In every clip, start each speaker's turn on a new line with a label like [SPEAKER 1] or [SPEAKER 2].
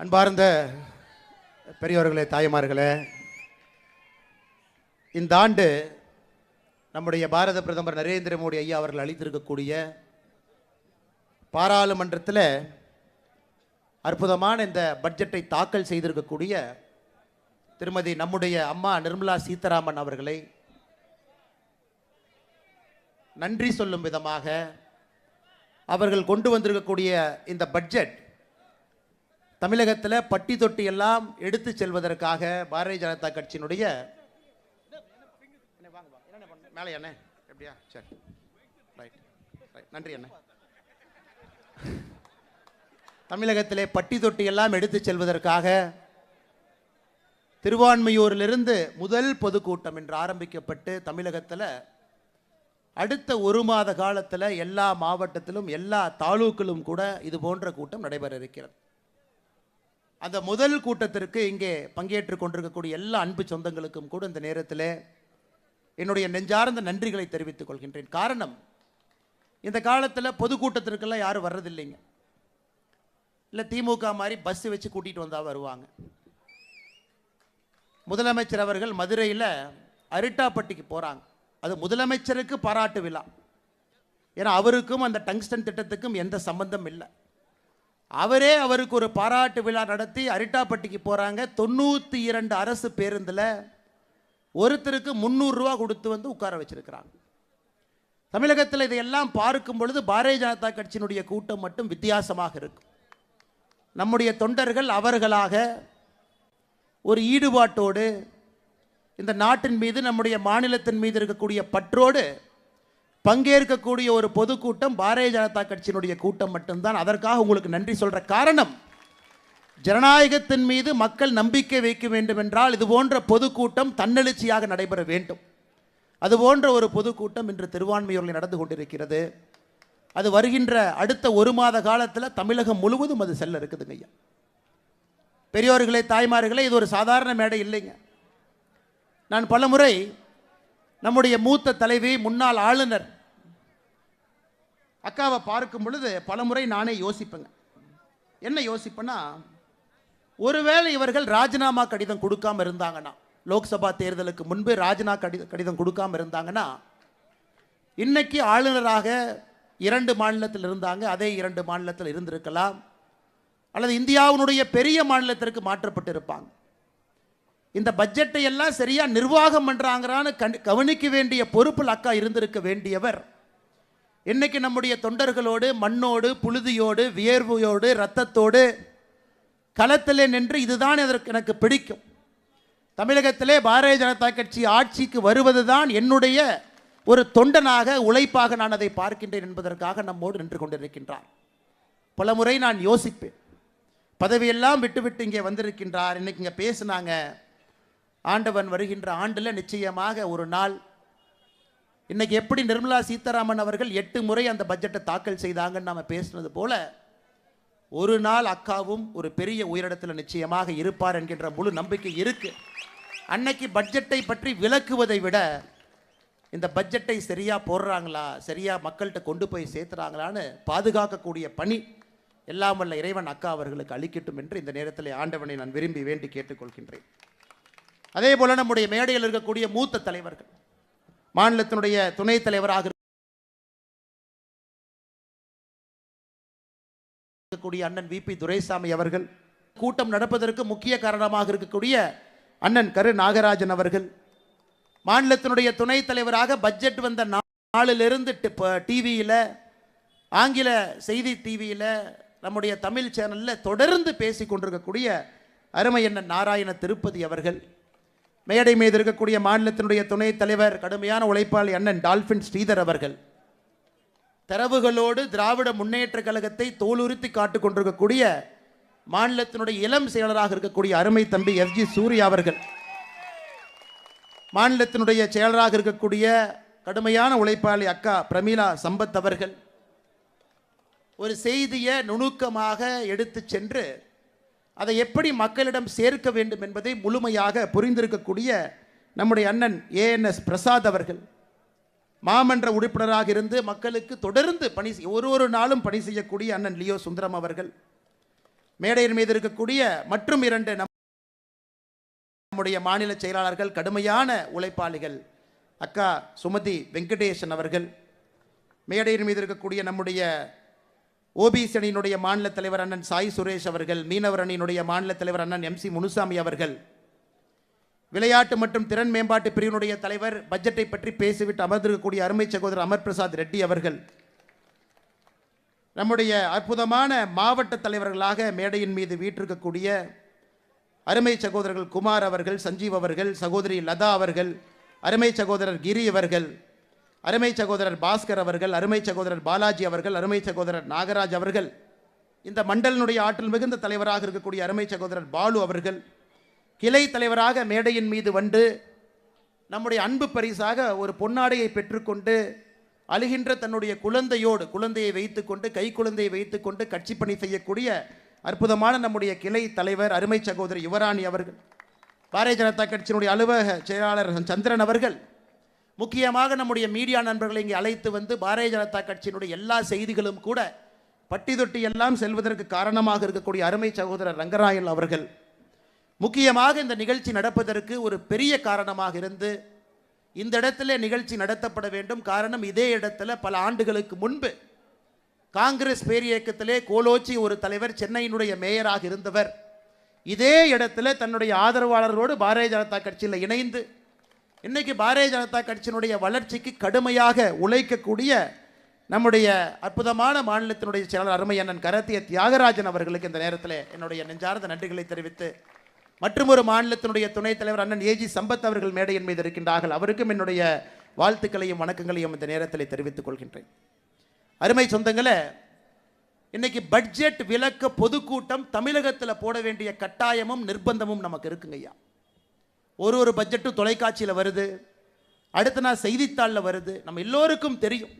[SPEAKER 1] அன்பார்ந்த பெரியவர்களே, தாய்மார்களே, இந்த ஆண்டு நம்முடைய பாரத பிரதமர் நரேந்திர மோடி ஐயா அவர்கள் அளித்திருக்கக்கூடிய பாராளுமன்றத்தில் அற்புதமான இந்த பட்ஜெட்டை தாக்கல் செய்திருக்கக்கூடிய திருமதி நம்முடைய அம்மா நிர்மலா சீதாராமன் அவர்களை நன்றி சொல்லும் விதமாக அவர்கள் கொண்டு வந்திருக்கக்கூடிய இந்த பட்ஜெட் தமிழகத்தில் பட்டி தொட்டி எல்லாம் எடுத்து செல்வதற்காக பாரதிய ஜனதா கட்சியினுடைய மேலே அண்ணே எப்படியா சரி ரைட் ரைட் நன்றி அண்ணே. தமிழகத்திலே பட்டி தொட்டி எல்லாம் எடுத்து செல்வதற்காக திருவான்மையூரிலிருந்து முதல் பொதுக்கூட்டம் என்று ஆரம்பிக்கப்பட்டு தமிழகத்தில் அடுத்த ஒரு மாத காலத்தில் எல்லா மாவட்டத்திலும் எல்லா தாலூக்கிலும் கூட இது போன்ற கூட்டம் நடைபெற இருக்கிறது. அந்த முதல் கூட்டத்திற்கு இங்கே பங்கேற்றுக் கொண்டிருக்கக்கூடிய எல்லா அன்பு சொந்தங்களுக்கும் கூட இந்த நேரத்தில் என்னுடைய நெஞ்சார்ந்த நன்றிகளை தெரிவித்துக் கொள்கின்றேன். காரணம், இந்த காலத்தில் பொதுக்கூட்டத்திற்கெல்லாம் யாரும் வர்றதில்லைங்க. இல்லை திமுக மாதிரி பஸ் வச்சு கூட்டிகிட்டு வந்தால் வருவாங்க. முதலமைச்சர் அவர்கள் மதுரையில் அரிட்டாப்பட்டிக்கு போகிறாங்க. அது முதலமைச்சருக்கு பாராட்டு விழா. ஏன்னா அவருக்கும் அந்த டங்ஸ்டன் திட்டத்துக்கும் எந்த சம்பந்தம் இல்லை. அவரே அவருக்கு ஒரு பாராட்டு விழா நடத்தி அரிட்டாப்பட்டிக்கு போகிறாங்க. 92 அரசு பேருந்தில் ஒருத்தருக்கு 300 ரூபா கொடுத்து வந்து உட்கார வச்சிருக்கிறாங்க. தமிழகத்தில் இதையெல்லாம் பார்க்கும் பொழுது பாரதிய ஜனதா கட்சியினுடைய கூட்டம் மட்டும் வித்தியாசமாக இருக்கும். நம்முடைய தொண்டர்கள் அவர்களாக ஒரு ஈடுபாட்டோடு இந்த நாட்டின் மீது நம்முடைய மாநிலத்தின் மீது இருக்கக்கூடிய பற்றோடு பங்கேற்கக்கூடிய ஒரு பொதுக்கூட்டம் பாரதிய ஜனதா கட்சியினுடைய கூட்டம் மட்டும்தான். அதற்காக உங்களுக்கு நன்றி சொல்கிற காரணம், ஜனநாயகத்தின் மீது மக்கள் நம்பிக்கை வைக்க வேண்டும் என்றால் இது போன்ற பொதுக்கூட்டம் தன்னெழுச்சியாக நடைபெற வேண்டும். அதுபோன்ற ஒரு பொதுக்கூட்டம் இன்று திருவான்மையூரில் நடந்து கொண்டிருக்கிறது. அது வருகின்ற அடுத்த ஒரு மாத காலத்தில் தமிழகம் முழுவதும் அது செல்ல இருக்குதுங்க ஐயா. பெரியோர்களே, தாய்மார்களே, இது ஒரு சாதாரண மேடை இல்லைங்க. நான் பலமுறை நம்முடைய மூத்த தலைவி முன்னாள் ஆளுநர் அக்காவை பார்க்கும் பொழுது பலமுறை நானே யோசிப்பேங்க. என்ன யோசிப்பேன்னா, ஒருவேளை இவர்கள் ராஜினாமா கடிதம் கொடுக்காம இருந்தாங்கன்னா, லோக்சபா தேர்தலுக்கு முன்பு கடிதம் கொடுக்காம இருந்தாங்கன்னா, இன்னைக்கு ஆளுநராக 2 மாநிலத்தில் இருந்தாங்க, அதே 2 மாநிலத்தில் இருந்திருக்கலாம், அல்லது இந்தியாவினுடைய பெரிய மாநிலத்திற்கு மாற்றப்பட்டு இருப்பாங்க. இந்த பட்ஜெட்டை எல்லாம் சரியா நிர்வாகம் பண்றாங்கறான்னு கவனிக்க வேண்டிய பொறுப்பில் அக்கா இருந்திருக்க வேண்டியவர் இன்னைக்கு நம்முடைய தொண்டர்களோடு மண்ணோடு புழுதியோடு வியர்வையோடு இரத்தத்தோடு களத்திலே நின்று இதுதான் எனக்கு பிடிக்கும், தமிழகத்திலே பாரதிய ஜனதா கட்சி ஆட்சிக்கு வருவதுதான் என்னுடைய ஒரு தொண்டனாக உழைப்பாக நான் அதை பார்க்கின்றேன் என்பதற்காக நம்மோடு நின்று கொண்டிருக்கின்றார். பலமுறை நான் யோசிப்பேன், பதவியெல்லாம் விட்டுவிட்டு இங்கே வந்திருக்கின்றார், இன்னைக்கு இங்கே பேசினாங்க, ஆண்டவன் வருகின்ற ஆண்டில் நிச்சயமாக ஒரு நாள் இன்னைக்கு எப்படி நிர்மலா சீதாராமன் அவர்கள் 8 முறை அந்த பட்ஜெட்டை தாக்கல் செய்தாங்கன்னு நாம் பேசுனது போல ஒரு நாள் அக்காவும் ஒரு பெரிய உயரிடத்தில் நிச்சயமாக இருப்பார் என்கின்ற முழு நம்பிக்கை இருக்கு. அன்னைக்கு பட்ஜெட்டை பற்றி விளக்குவதை விட இந்த பட்ஜெட்டை சரியா போடுறாங்களா, சரியா மக்கள்கிட்ட கொண்டு போய் சேர்த்துறாங்களான்னு பாதுகாக்கக்கூடிய பணி எல்லாம் வல்ல இறைவன் அக்கா அவர்களுக்கு அளிக்கட்டும் என்று இந்த நேரத்தில் ஆண்டவனை நான் விரும்பி வேண்டி கேட்டுக்கொள்கின்றேன். அதே போல நம்முடைய மேடையில் இருக்கக்கூடிய மூத்த தலைவர்கள், மாநிலத்தினுடைய துணைத் தலைவராக இருக்கக்கூடிய அண்ணன் விபி துரைசாமி அவர்கள், கூட்டம் நடப்பதற்கு முக்கிய காரணமாக இருக்கக்கூடிய அண்ணன் கரு நாகராஜன் அவர்கள், மாநிலத்தினுடைய துணைத் தலைவராக பட்ஜெட் வந்த நாளிலிருந்து டிவியில், ஆங்கில செய்தி டிவியில், நம்முடைய தமிழ் சேனலில் தொடர்ந்து பேசிக் கொண்டிருக்கக்கூடிய அருமை அண்ணன் நாராயண திருப்பதி அவர்கள், மேடை மீது இருக்கக்கூடிய மாநிலத்தினுடைய துணைத் தலைவர் கடுமையான உழைப்பாளி அண்ணன் டால்பின் ஸ்ரீதர் அவர்கள், தரவுகளோடு திராவிட முன்னேற்ற கழகத்தை தோலுறுத்தி காட்டுக் கொண்டிருக்கக்கூடிய மாநிலத்தினுடைய இளம் செயலராக இருக்கக்கூடிய அருமை தம்பி FG சூர்யா அவர்கள், மாநிலத்தினுடைய செயலராக இருக்கக்கூடிய கடுமையான உழைப்பாளி அக்கா பிரமீளா சம்பத் அவர்கள், ஒரு செய்தியை நுணுக்கமாக எடுத்து சென்று அதை எப்படி மக்களிடம் சேர்க்க வேண்டும் என்பதை முழுமையாக புரிந்திருக்கக்கூடிய நம்முடைய அண்ணன் ANS பிரசாத் அவர்கள், மாமன்ற உறுப்பினராக இருந்து மக்களுக்கு தொடர்ந்து ஒரு நாளும் பணி செய்யக்கூடிய அண்ணன் லியோ சுந்தரம் அவர்கள், மேடையின் மீது இருக்கக்கூடிய மற்றும் 2 நம்முடைய மாநில செயலாளர்கள், கடுமையான உழைப்பாளிகள், அக்கா சுமதி வெங்கடேசன் அவர்கள், மேடையின் மீது இருக்கக்கூடிய நம்முடைய ஓபிசி அணியினுடைய மாநில தலைவர் அண்ணன் சாய் சுரேஷ் அவர்கள், மீனவர் அணியினுடைய மாநில தலைவர் அண்ணன் MC முனுசாமி அவர்கள், விளையாட்டு மற்றும் திறன் மேம்பாட்டு பிரிவினுடைய தலைவர், பட்ஜெட்டை பற்றி பேசிவிட்டு அமர்ந்திருக்கக்கூடிய அருமை சகோதரர் அமர் பிரசாத் ரெட்டி அவர்கள், நம்முடைய அற்புதமான மாவட்ட தலைவர்களாக மேடையின் மீது வீற்றிருக்கக்கூடிய அருமை சகோதரர்கள் குமார் அவர்கள், சஞ்சீவ் அவர்கள், சகோதரி லதா அவர்கள், அருமை சகோதரர் கிரி அவர்கள், அருமை சகோதரர் பாஸ்கர் அவர்கள், அருமை சகோதரர் பாலாஜி அவர்கள், அருமை சகோதரர் நாகராஜ் அவர்கள், இந்த மண்டலினுடைய ஆற்றல் மிகுந்த தலைவராக இருக்கக்கூடிய அருமை சகோதரர் பாலு அவர்கள், கிளை தலைவராக மேடையின் மீது வந்து நம்முடைய அன்பு பரிசாக ஒரு பொன்னாடையை பெற்றுக்கொண்டு அழுகின்ற தன்னுடைய குழந்தையை வைத்துக்கொண்டு, கை குழந்தையை வைத்துக்கொண்டு கட்சி பணி செய்யக்கூடிய அற்புதமான நம்முடைய கிளை தலைவர் அருமை சகோதரி யுவராணி அவர்கள், பாரதிய ஜனதா கட்சியினுடைய அலுவலக செயலாளர் சந்திரன் அவர்கள், முக்கியமாக நம்முடைய மீடியா நண்பர்களை இங்கே அழைத்து வந்து பாரதிய ஜனதா கட்சியினுடைய எல்லா செய்திகளும் கூட பட்டி தொட்டி எல்லாம் செல்வதற்கு காரணமாக இருக்கக்கூடிய அருமை சகோதரர் ரங்கராயல் அவர்கள், முக்கியமாக இந்த நிகழ்ச்சி நடப்பதற்கு ஒரு பெரிய காரணமாக இருந்து இந்த இடத்துல நிகழ்ச்சி நடத்தப்பட வேண்டும். காரணம், இதே இடத்துல பல ஆண்டுகளுக்கு முன்பு காங்கிரஸ் பேரியக்கத்திலே கோலோச்சி ஒரு தலைவர், சென்னையினுடைய மேயராக இருந்தவர், இதே இடத்துல தன்னுடைய ஆதரவாளர்களோடு பாரதிய ஜனதா கட்சியில் இணைந்து இன்னைக்கு பாரதிய ஜனதா கட்சியினுடைய வளர்ச்சிக்கு கடுமையாக உழைக்கக்கூடிய நம்முடைய அற்புதமான மாநிலத்தினுடைய செயலாளர் அருமை அண்ணன் கரத்திய தியாகராஜன் அவர்களுக்கு இந்த நேரத்தில் என்னுடைய நெஞ்சார்ந்த நன்றிகளை தெரிவித்து, மற்றும் ஒரு மாநிலத்தினுடைய துணைத் தலைவர் அண்ணன் ஏஜி சம்பத் அவர்கள் மேடையின் மீது இருக்கின்றார்கள், அவருக்கும் என்னுடைய வாழ்த்துக்களையும் வணக்கங்களையும் இந்த நேரத்தில் தெரிவித்துக் கொள்கின்றேன். அருமை சொந்தங்களே, இன்னைக்கு பட்ஜெட் விலக்க பொதுக்கூட்டம் தமிழகத்தில் போட வேண்டிய கட்டாயமும் நிர்பந்தமும் நமக்கு இருக்குங்க ஐயா. ஒரு பட்ஜெட்டும் தொலைக்காட்சியில் வருது, அடுத்த நாள் செய்தித்தாளில் வருது, நம்ம எல்லோருக்கும் தெரியும்.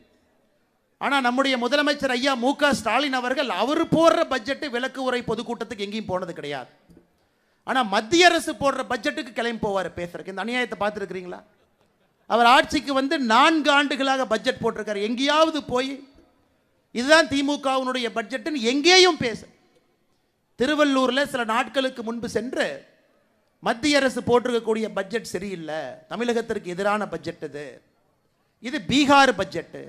[SPEAKER 1] ஆனால் நம்முடைய முதலமைச்சர் ஐயா மு.க. ஸ்டாலின் அவர்கள் அவர் போடுற பட்ஜெட்டு விலக்கு உரை பொதுக்கூட்டத்துக்கு எங்கேயும் போனது கிடையாது. ஆனால் மத்திய அரசு போடுற பட்ஜெட்டுக்கு கிளம்பி போவார் பேசுறதுக்கு. இந்த அநியாயத்தை பார்த்துருக்கிறீங்களா? அவர் ஆட்சிக்கு வந்து 4 ஆண்டுகளாக பட்ஜெட் போட்டிருக்காரு. எங்கேயாவது போய் இதுதான் திமுகவினுடைய பட்ஜெட்டுன்னு எங்கேயும் பேச. திருவள்ளூரில் சில நாட்களுக்கு முன்பு சென்று மத்திய அரசு போட்டிருக்கக்கூடிய பட்ஜெட் சரியில்லை, தமிழகத்திற்கு எதிரான பட்ஜெட் இது பீகார் பட்ஜெட்டு,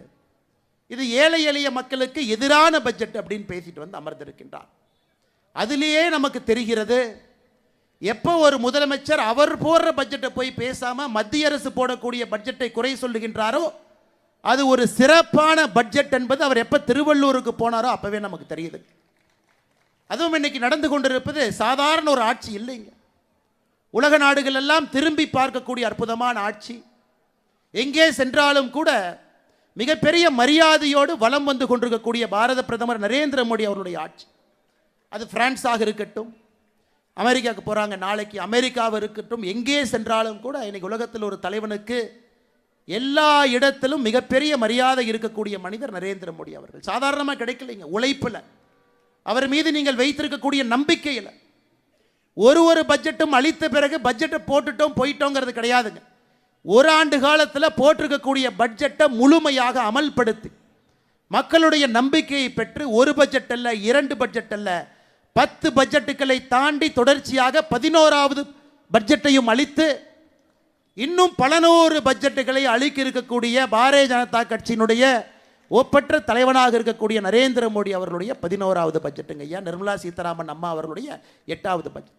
[SPEAKER 1] இது ஏழை எளிய மக்களுக்கு எதிரான பட்ஜெட் அப்படின்னு பேசிட்டு வந்து அமர்ந்திருக்கின்றார். அதிலேயே நமக்கு தெரிகிறது, எப்போ ஒரு முதலமைச்சர் அவர் போடுற பட்ஜெட்டை போய் பேசாம மத்திய அரசு போடக்கூடிய பட்ஜெட்டை குறை சொல்லுகின்றாரோ அது ஒரு சிறப்பான பட்ஜெட் என்பது அவர் எப்போ திருவள்ளூருக்கு போனாரோ அப்பவே நமக்கு தெரியுது. அதுவும் இன்னைக்கு நடந்து கொண்டிருப்பது சாதாரண ஒரு ஆட்சி இல்லைங்க. உலக நாடுகள் எல்லாம் திரும்பி பார்க்கக்கூடிய அற்புதமான ஆட்சி. எங்கே சென்றாலும் கூட மிகப்பெரிய மரியாதையோடு வலம் வந்து கொண்டிருக்கக்கூடிய பாரத பிரதமர் நரேந்திர மோடி அவருடைய ஆட்சி. அது பிரான்ஸாக இருக்கட்டும், அமெரிக்காவுக்கு போகிறாங்க நாளைக்கு, அமெரிக்காவாக இருக்கட்டும், எங்கே சென்றாலும் கூட இன்னைக்கு உலகத்தில் ஒரு தலைவனுக்கு எல்லா இடத்திலும் மிகப்பெரிய மரியாதை இருக்கக்கூடிய மனிதர் நரேந்திர மோடி அவர்கள். சாதாரணமாக கிடைக்கலைங்க, உழைப்பில், அவர் மீது நீங்கள் வைத்திருக்கக்கூடிய நம்பிக்கையில். ஒரு பட்ஜெட்டும் அளித்த பிறகு பட்ஜெட்டை போட்டுட்டோம் போயிட்டோங்கிறது கிடையாதுங்க. ஒரு ஆண்டு காலத்தில் போட்டிருக்கக்கூடிய பட்ஜெட்டை முழுமையாக அமல்படுத்தி மக்களுடைய நம்பிக்கையை பெற்று ஒரு பட்ஜெட் அல்ல, 2 பட்ஜெட் அல்ல, 10 பட்ஜெட்டுகளை தாண்டி தொடர்ச்சியாக 11வது பட்ஜெட்டையும் அளித்து இன்னும் பல 100 பட்ஜெட்டுகளை அளிக்க இருக்கக்கூடிய பாரதிய ஜனதா கட்சியினுடைய ஒப்பற்ற தலைவனாக இருக்கக்கூடிய நரேந்திர மோடி அவர்களுடைய 11வது பட்ஜெட்டுங்க ஐயா. நிர்மலா சீதாராமன் அம்மா அவர்களுடைய 8வது பட்ஜெட்.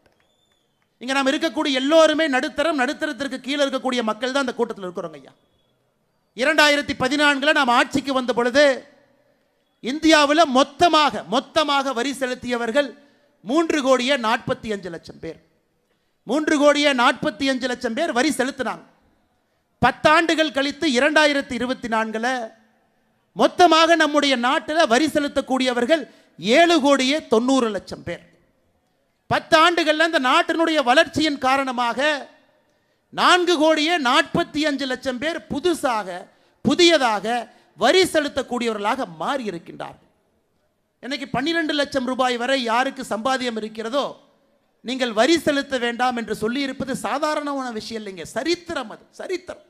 [SPEAKER 1] இங்கே நாம் இருக்கக்கூடிய எல்லோருமே நடுத்தரத்திற்கு கீழே இருக்கக்கூடிய மக்கள் தான் அந்த கூட்டத்தில் இருக்கிறோங்க ஐயா. 2014 நாம் ஆட்சிக்கு வந்த பொழுது இந்தியாவில் மொத்தமாக வரி செலுத்தியவர்கள் 3,45,00,000 பேர். 3,45,00,000 பேர் வரி செலுத்தினாங்க. 10 ஆண்டுகள் கழித்து 2024 மொத்தமாக நம்முடைய நாட்டில் வரி செலுத்தக்கூடியவர்கள் 7,90,00,000 பேர். 10 ஆண்டுகளில் இந்த நாட்டினுடைய வளர்ச்சியின் காரணமாக 4,45,00,000 பேர் புதியதாக வரி செலுத்தக்கூடியவர்களாக மாறி இருக்கின்றார்கள். இன்னைக்கு 12 லட்சம் ரூபாய் வரை யாருக்கு சம்பாத்தியம் இருக்கிறதோ நீங்கள் வரி செலுத்த வேண்டாம் என்று சொல்லி இருப்பது சாதாரணமான விஷயம் இல்லைங்க, சரித்திரம். அது சரித்திரம்.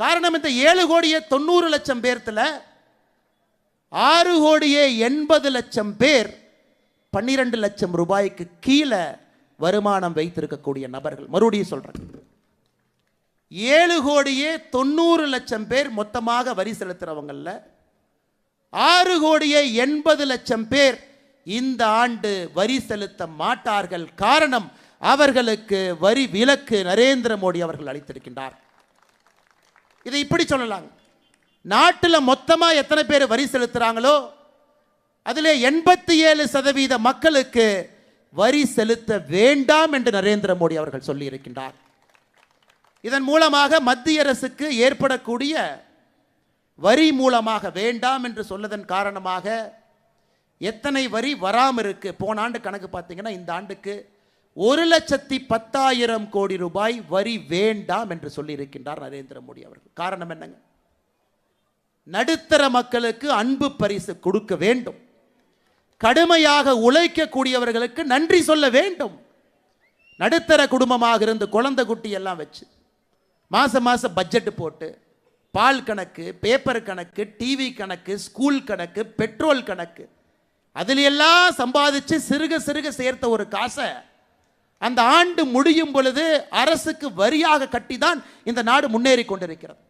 [SPEAKER 1] காரணம், இந்த 7,90,00,000 பேர்த்துல 6,80,00,000 பேர் 12 லட்சம் ரூபாய்க்கு கீழே வருமானம் வைத்திருக்கக்கூடிய நபர்கள். மறுபடியும் சொல்றேன், 7 கோடியே 90 லட்சம் பேர் மொத்தமாக வரி செலுத்துறவங்கல்ல 6 கோடியே 80 லட்சம் பேர் இந்த ஆண்டு வரி செலுத்த மாட்டார்கள். காரணம், அவர்களுக்கு வரி விலக்கு நரேந்திர மோடி அவர்கள் அளித்திருக்கின்றார். இதை இப்படி சொல்லலாம், நாட்டில் மொத்தமா எத்தனை பேர் வரி செலுத்துறாங்களோ அதிலே 87% மக்களுக்கு வரி செலுத்த வேண்டாம் என்று நரேந்திர மோடி அவர்கள் சொல்லி இருக்கின்றார். இதன் மூலமாக மத்திய அரசுக்கு ஏற்படக்கூடிய வரி மூலமாக வேண்டாம் என்று சொல்லதன் காரணமாக எத்தனை வரி வராமல் இருக்கு. போன ஆண்டு கணக்கு பார்த்தீங்கன்னா இந்த ஆண்டுக்கு 1,10,000 கோடி ரூபாய் வரி வேண்டாம் என்று சொல்லி இருக்கின்றார் நரேந்திர மோடி அவர்கள். காரணம் என்னங்க? நடுத்தர மக்களுக்கு அன்பு பரிசு கொடுக்க வேண்டும், கடுமையாக உழைக்கக்கூடியவர்களுக்கு நன்றி சொல்ல வேண்டும். நடுத்தர குடும்பமாக இருந்து குழந்தை குட்டி எல்லாம் வச்சு மாசம் மாசம் பட்ஜெட் போட்டு பால் கணக்கு, பேப்பர் கணக்கு, டிவி கணக்கு, ஸ்கூல் கணக்கு, பெட்ரோல் கணக்கு, அதில் எல்லாம் சம்பாதிச்சு சிறுக சிறுக சேர்த்த ஒரு காசை அந்த ஆண்டு முடியும் பொழுது அரசுக்கு வரியாக கட்டிதான் இந்த நாடு முன்னேறி கொண்டிருக்கிறது.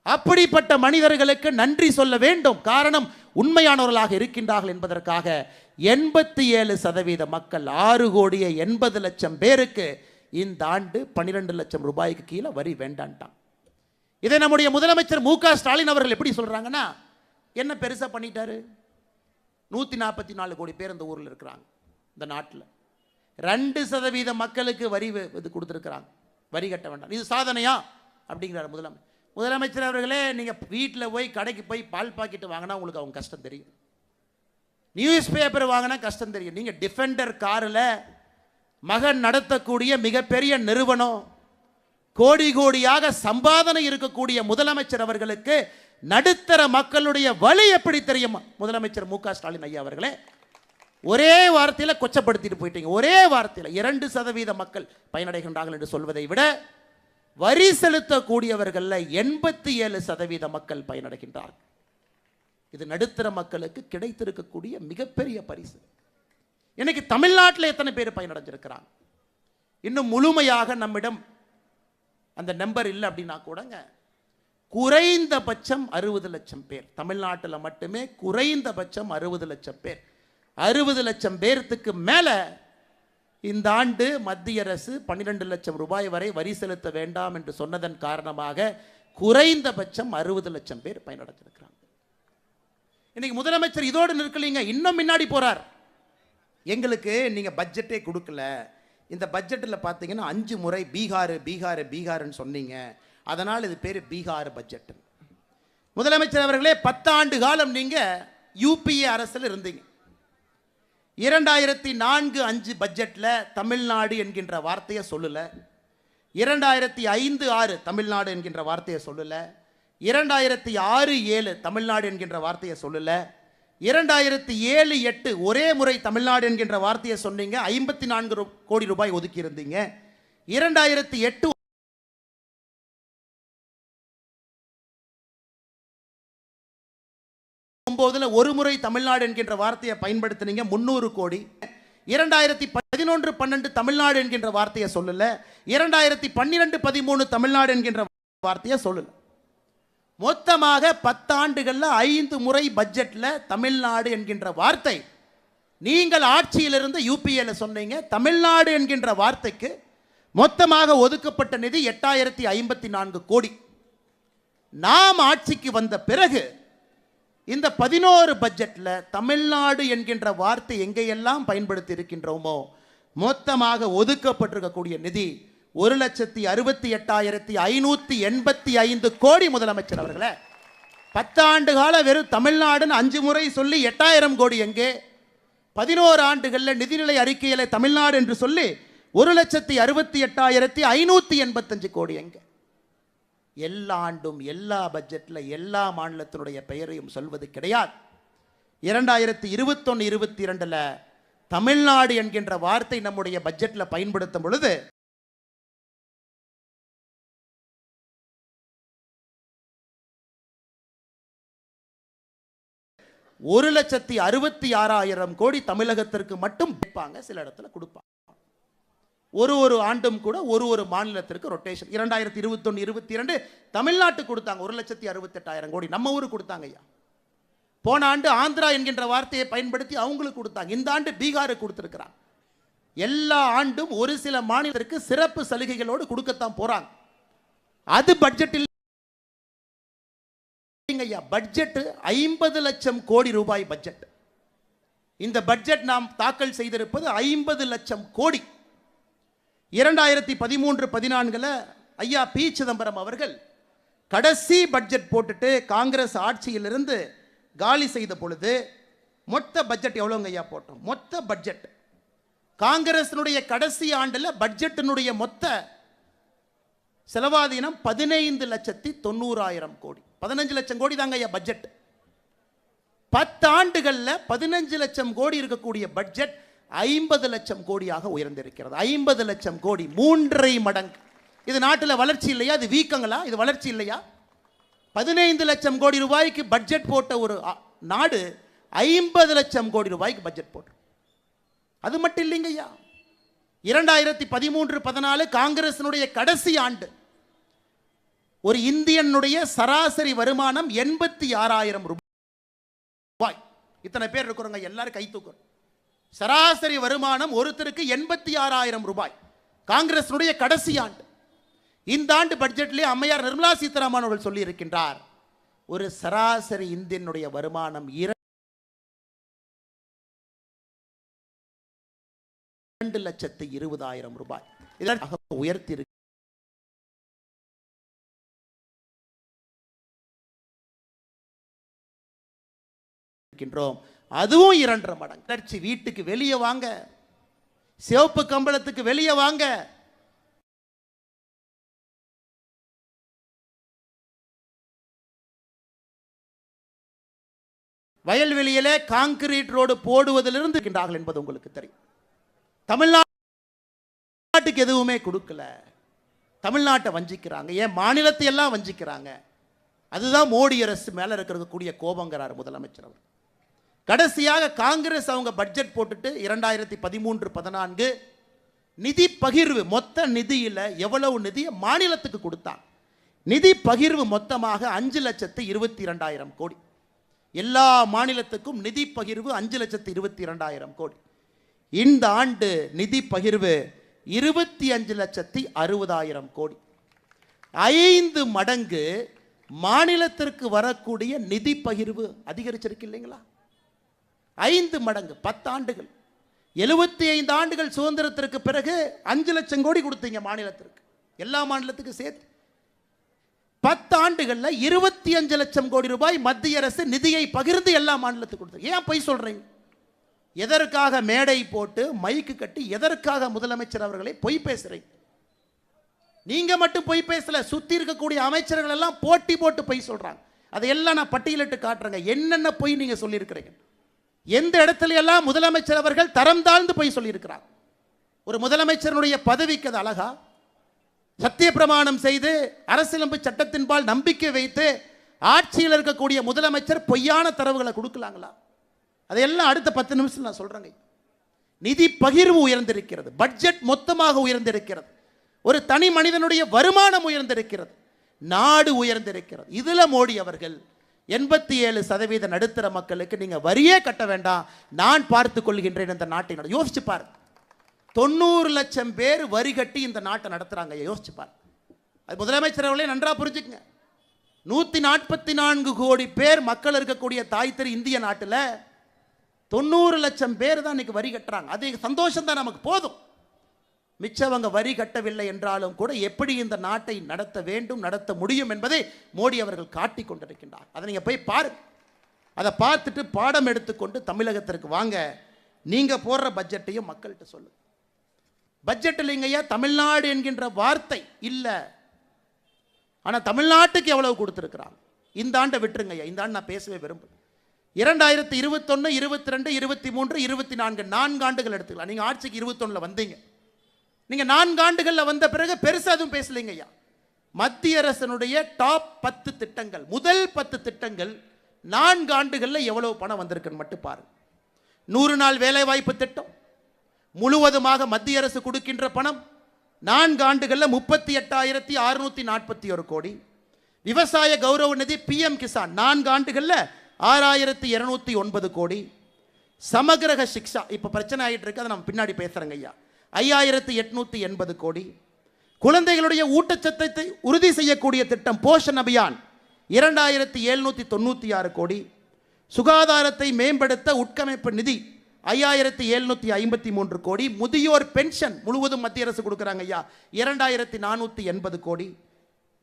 [SPEAKER 1] அப்படிப்பட்ட மனிதர்களுக்கு நன்றி சொல்ல வேண்டும். காரணம், உண்மையானவர்களாக இருக்கின்றார்கள் என்பதற்காக 87% மக்கள் 6 கோடியே 80 லட்சம் பேருக்கு இந்த ஆண்டு 12 லட்சம் ரூபாய்க்கு கீழே வரி வேண்டான்ட்டான். இதை நம்முடைய முதலமைச்சர் மு.க. ஸ்டாலின் அவர்கள் எப்படி சொல்றாங்கன்னா, என்ன பெருசா பண்ணிட்டாரு? 144 கோடி பேர் இந்த ஊரில் இருக்கிறாங்க. இந்த நாட்டில் 2% மக்களுக்கு வரி இது கொடுத்துருக்கிறாங்க, வரி கட்ட வேண்டாம். இது சாதனையா அப்படிங்கிறார் முதலமைச்சர் அவர்களே. நீங்கள் வீட்டில் போய் கடைக்கு போய் பால் பாக்கெட்டு வாங்கினா உங்களுக்கு அவங்க கஷ்டம் தெரியும், நியூஸ் பேப்பர் வாங்கினா கஷ்டம் தெரியும். நீங்கள் டிஃபெண்டர் காரில் மகன் நடத்தக்கூடிய மிகப்பெரிய நிறுவனம், கோடி கோடியாக சம்பாதனை இருக்கக்கூடிய முதலமைச்சர் அவர்களுக்கு நடுத்தர மக்களுடைய வலி எப்படி தெரியுமா? முதலமைச்சர் மு.க. ஸ்டாலின் ஐயா அவர்களே, ஒரே வார்த்தையில் கொச்சப்படுத்திட்டு போயிட்டீங்க. ஒரே வார்த்தையில் 2% மக்கள் பயனடைகின்றார்கள் என்று சொல்வதை விட வரி செலுத்தக்கூடியவர்கள் 87% மக்கள் பயனடைகின்றார்கள். இது நடுத்தர மக்களுக்கு கிடைத்திருக்கக்கூடிய மிகப்பெரிய பரிசு. இன்னைக்கு தமிழ்நாட்டில் எத்தனை பேர் பயனடைஞ்சிருக்கிறாங்க? இன்னும் முழுமையாக நம்மிடம் அந்த நம்பர் இல்லை அப்படின்னா கூடங்க, குறைந்தபட்சம் 60 லட்சம் பேர் தமிழ்நாட்டில் மட்டுமே, குறைந்தபட்சம் 60 லட்சம் பேர், 60 லட்சம் பேருக்கு மேல இந்த ஆண்டு மத்திய அரசு 12 லட்சம் ரூபாய் வரை வரி செலுத்த வேண்டாம் என்று சொன்னதன் காரணமாக குறைந்தபட்சம் 60 லட்சம் பேர் பயனடைஞ்சிருக்கிறாங்க. இன்னைக்கு முதலமைச்சர் இதோடு நிற்கலீங்க, இன்னும் முன்னாடி போறார். எங்களுக்கு நீங்க பட்ஜெட்டே கொடுக்கல, இந்த பட்ஜெட்டில் பார்த்தீங்கன்னா 5 முறை பீகார் பீகார் பீகார்னு சொன்னீங்க, அதனால் இது பேர் பீகார் பட்ஜெட். முதலமைச்சர் அவர்களே, 10 ஆண்டு காலம் நீங்க யூபிஏ அரசில் இருந்தீங்க. 2004-05 பட்ஜெட்டில் தமிழ்நாடு என்கின்ற வார்த்தையை சொல்லல, 2005-06 தமிழ்நாடு என்கின்ற வார்த்தையை சொல்லல, 2006-07 தமிழ்நாடு என்கின்ற வார்த்தையை சொல்லல, 2007-08 ஒரே முறை தமிழ்நாடு என்கின்ற வார்த்தையை சொன்னீங்க, 54 கோடி ரூபாய் ஒதுக்கி இருந்தீங்க. 2008 ஒரு முறை தமிழ்நாடு என்கின்ற வார்த்தையை பயன்படுத்தினீங்க, 300 கோடி. 2011-12 தமிழ்நாடு என்கின்ற வார்த்தையை சொல்லல, 2012-13 தமிழ்நாடு என்கின்ற வார்த்தையை சொல்லல. மொத்தமாக 10 ஆண்டுகளில் 5 முறை பட்ஜெட்டில் தமிழ்நாடு என்கின்ற வார்த்தை. நீங்கள் ஆட்சியிலிருந்து யூபிஏல சொன்னீங்க, தமிழ்நாடு என்கின்ற வார்த்தைக்கு மொத்தமாக ஒதுக்கப்பட்ட நிதி 8054 கோடி. நாம் ஆட்சிக்கு வந்த பிறகு இந்த 11 பட்ஜெட்டில் தமிழ்நாடு என்கின்ற வார்த்தை எங்கெல்லாம் பயன்படுத்தி இருக்கின்றோமோ மொத்தமாக ஒதுக்கப்பட்டிருக்கக்கூடிய நிதி 1,68,585 கோடி. முதலமைச்சர் அவர்களே, 10 ஆண்டு கால வெறும் தமிழ்நாடுன்னு 5 முறை சொல்லி 8000 கோடி எங்கே? 11 ஆண்டுகளில் நிதிநிலை அறிக்கையில் தமிழ்நாடு என்று சொல்லி 1,68,585 கோடி எங்கே? எல்லா ஆண்டும் எல்லா பட்ஜெட்டில் எல்லா மாநிலத்தினுடைய பெயரையும் சொல்வது கிடையாது. 2021-22 தமிழ்நாடு என்கின்ற வார்த்தை நம்முடைய பட்ஜெட்டில் பயன்படுத்தும் பொழுது 1,66,000 கோடி தமிழகத்திற்கு மட்டும் வைப்பாங்க, சில இடத்துல கொடுப்பாங்க. ஒரு ஆண்டும் கூட ஒரு மாநிலத்திற்கு ரொட்டேஷன். 2021 22 தமிழ்நாட்டுக்கு கொடுத்தாங்க 1,68,000 கோடி, நம்ம ஊருக்கு கொடுத்தாங்க ஐயா. போன ஆண்டு ஆந்திரா என்கின்ற வார்த்தையை பயன்படுத்தி அவங்களுக்கு கொடுத்தாங்க. இந்த ஆண்டு பீகாருக்கு கொடுத்திருக்கிறாங்க. எல்லா ஆண்டும் ஒரு சில மாநிலத்திற்கு சிறப்பு சலுகைகளோடு கொடுக்கத்தான் போறாங்க. அது பட்ஜெட்டில் ஐயா. பட்ஜெட் 50 லட்சம் கோடி ரூபாய் பட்ஜெட். இந்த பட்ஜெட் நாம் தாக்கல் செய்திருப்பது 50 லட்சம் கோடி. 2013-14 ஐயா பி சிதம்பரம் அவர்கள் கடைசி பட்ஜெட் போட்டுட்டு காங்கிரஸ் ஆட்சியிலிருந்து காலி செய்த பொழுது மொத்த பட்ஜெட் எவ்வளோங்க ஐயா போட்டோம்? மொத்த பட்ஜெட் காங்கிரசினுடைய கடைசி ஆண்டில் பட்ஜெட்டினுடைய மொத்த செலவாதீனம் 15,90,000 கோடி. 15 லட்சம் கோடி தாங்க ஐயா பட்ஜெட். 10 ஆண்டுகளில் 15 லட்சம் கோடி இருக்கக்கூடிய பட்ஜெட் 50 லட்சம் கோடியாக உயர்ந்திருக்கிறது. 50 லட்சம் கோடி, 3.5 மடங்கு. இது நாட்டில் வளர்ச்சி இல்லையா? இது வீக்கங்களா? இது வளர்ச்சி இல்லையா? 15 லட்சம் கோடி ரூபாய்க்கு பட்ஜெட் போட்ட ஒரு நாடு 50 லட்சம் கோடி ரூபாய்க்கு பட்ஜெட் போட்டு. அது மட்டும் இல்லைங்க ஐயா, 2013-14 காங்கிரசினுடைய கடைசி ஆண்டு ஒரு இந்தியனுடைய சராசரி வருமானம் 86,000 ரூபாய். இத்தனை பேர் இருக்கிறோங்க, எல்லாரும் கை தூக்குறோம். சராசரி வருமானம் ஒருத்தருக்கு 86,000 ரூபாய். காங்கிரசினுடைய கடைசி ஆண்டு. இந்த ஆண்டு பட்ஜெட்லேயே அம்மையார் நிர்மலா சீதாராமன் அவர்கள் சொல்லி இருக்கின்றார், ஒரு சராசரி இந்தியனுடைய வருமானம் 2,20,000 ரூபாய் இதற்காக உயர்த்தி இருக்கின்றோம். அதுவும் 2.5 மடங்கு. வீட்டுக்கு வெளியே வாங்க, சிவப்பு கம்பளத்துக்கு வெளியே வாங்க, வயல்வெளியிலே கான்கிரீட் ரோடு போடுவதிலிருந்து இருக்கின்றார்கள் என்பது உங்களுக்கு தெரியும். தமிழ்நாட்டுக்கு எதுவுமே கொடுக்கல. தமிழ்நாட்டை வஞ்சிக்கிறாங்க, ஏன் மாநிலத்தை எல்லாம் வஞ்சிக்கிறாங்க. அதுதான் மோடி அரசு மேல இருக்கக்கூடிய கோபங்கிறார் முதலமைச்சர் அவர். கடைசியாக காங்கிரஸ் அவங்க பட்ஜெட் போட்டுட்டு 2013-14 நிதி பகிர்வு, மொத்த நிதியில் எவ்வளவு நிதியை மாநிலத்துக்கு கொடுத்தாங்க. நிதி பகிர்வு மொத்தமாக 5,22,000 கோடி. எல்லா மாநிலத்துக்கும் நிதி பகிர்வு 5,22,000 கோடி. இந்த ஆண்டு நிதி பகிர்வு 25,60,000 கோடி. 5 மடங்கு மாநிலத்திற்கு வரக்கூடிய நிதி பகிர்வு அதிகரிச்சிருக்கு இல்லைங்களா? 5 மடங்கு. 10 ஆண்டுகள், 75 ஆண்டுகள் சுதந்திரத்திற்கு பிறகு 5 லட்சம் கோடி கொடுத்தீங்க மாநிலத்திற்கு, எல்லா மாநிலத்துக்கும் சேர்த்து. 10 ஆண்டுகளில் 25 லட்சம் கோடி ரூபாய் மத்திய அரசு நிதியை பகிர்ந்து எல்லா மாநிலத்துக்கு கொடுத்து. ஏன் பொய் சொல்றீங்க? எதற்காக மேடை போட்டு மைக்கு கட்டி எதற்காக முதலமைச்சர் அவர்களை பொய் பேசுறீங்க? நீங்க மட்டும் பொய் பேசல, சுத்தி இருக்கக்கூடிய அமைச்சர்கள் எல்லாம் போட்டி போட்டு பொய் சொல்றாங்க. அதையெல்லாம் நான் பட்டியலிட்டு காட்டுறேங்க, என்னென்ன பொய் நீங்க சொல்லியிருக்கிறீங்க. எந்த இடத்துல எல்லாம் முதலமைச்சர் அவர்கள் தரம் தாழ்ந்து பொய் சொல்லியிருக்கிறார். ஒரு முதலமைச்சருடைய பதவிக்கு அது அழகா? சத்திய பிரமாணம் செய்து அரசியலமைப்பு சட்டத்தின்பால் நம்பிக்கை வைத்து ஆட்சியில் இருக்கக்கூடிய முதலமைச்சர் பொய்யான தரவுகளை கொடுக்கலாங்களா? அதையெல்லாம் அடுத்த 10 நிமிஷம் நான் சொல்றேங்க. நிதி பகிர்வு உயர்ந்திருக்கிறது, பட்ஜெட் மொத்தமாக உயர்ந்திருக்கிறது, ஒரு தனி மனிதனுடைய வருமானம் உயர்ந்திருக்கிறது, நாடு உயர்ந்திருக்கிறது. இதுல மோடி அவர்கள் 87% நடுத்தர மக்களுக்கு நீங்க வரியே கட்ட வேண்டாம், நான் பார்த்துக் கொள்கின்றேன் இந்த நாட்டை. யோசிச்சு பாரு, 90 லட்சம் பேர் வரி கட்டி இந்த நாட்டை நடத்துறாங்க. யோசிச்சு பாரு. அது முதலமைச்சர் அவர்களே நன்றா புரிஞ்சுக்குங்க. 144 கோடி பேர் மக்கள் இருக்கக்கூடிய தாய் திரு இந்திய நாட்டில் 90 லட்சம் பேர் தான் இன்னைக்கு வரி கட்டுறாங்க. அது சந்தோஷம் தான், நமக்கு போதும். மிச்சவங்க வரி கட்டவில்லை என்றாலும் கூட எப்படி இந்த நாட்டை நடத்த வேண்டும், நடத்த முடியும் என்பதை மோடி அவர்கள் காட்டிக் கொண்டிருக்கின்றார். அதை நீங்க போய் பாருங்க. அதை பார்த்துட்டு பாடம் எடுத்துக்கொண்டு தமிழகத்திற்கு வாங்க. நீங்க போடுற பட்ஜெட்டையும் மக்கள்கிட்ட சொல்லுங்க. பட்ஜெட் இல்லைங்கய்யா, தமிழ்நாடு என்கின்ற வார்த்தை இல்லை. ஆனால் தமிழ்நாட்டுக்கு எவ்வளவு கொடுத்துருக்கிறாங்க. இந்த ஆண்டை விட்டுருங்க ஐயா, இந்த ஆண்டு நான் பேசவே விரும்புகிறேன். 2021, 22, 23, 24 4 ஆண்டுகள் எடுத்துக்கலாம். நீங்கள் ஆட்சிக்கு 21 வந்தீங்க. நீங்கள் 4 ஆண்டுகளில் வந்த பிறகு பெருசாக எதுவும் பேசலைங்க ஐயா. மத்திய அரசனுடைய டாப் 10 திட்டங்கள், முதல் 10 திட்டங்கள் 4 ஆண்டுகளில் எவ்வளவு பணம் வந்திருக்குன்னு மட்டும் பாருங்க. 100 நாள் வேலைவாய்ப்பு திட்டம் முழுவதுமாக மத்திய அரசு கொடுக்கின்ற பணம் 4 ஆண்டுகளில் 38,641 கோடி. விவசாய கௌரவ நிதி பிஎம் கிசான் 4 ஆண்டுகளில் 6,209 கோடி. சமகிரக சிக்ஷா இப்போ பிரச்சனை ஆகிட்டு இருக்கு, அதை நம்ம பின்னாடி பேசுகிறேங்க ஐயா, 5,880 கோடி. குழந்தைகளுடைய ஊட்டச்சத்தை உறுதி செய்யக்கூடிய திட்டம் போஷன் அபியான் 2,796 கோடி. சுகாதாரத்தை மேம்படுத்த உட்கமைப்பு நிதி 5,753 கோடி. முதியோர் பென்ஷன் முழுவதும் மத்திய அரசு கொடுக்குறாங்க ஐயா, 2,480 கோடி.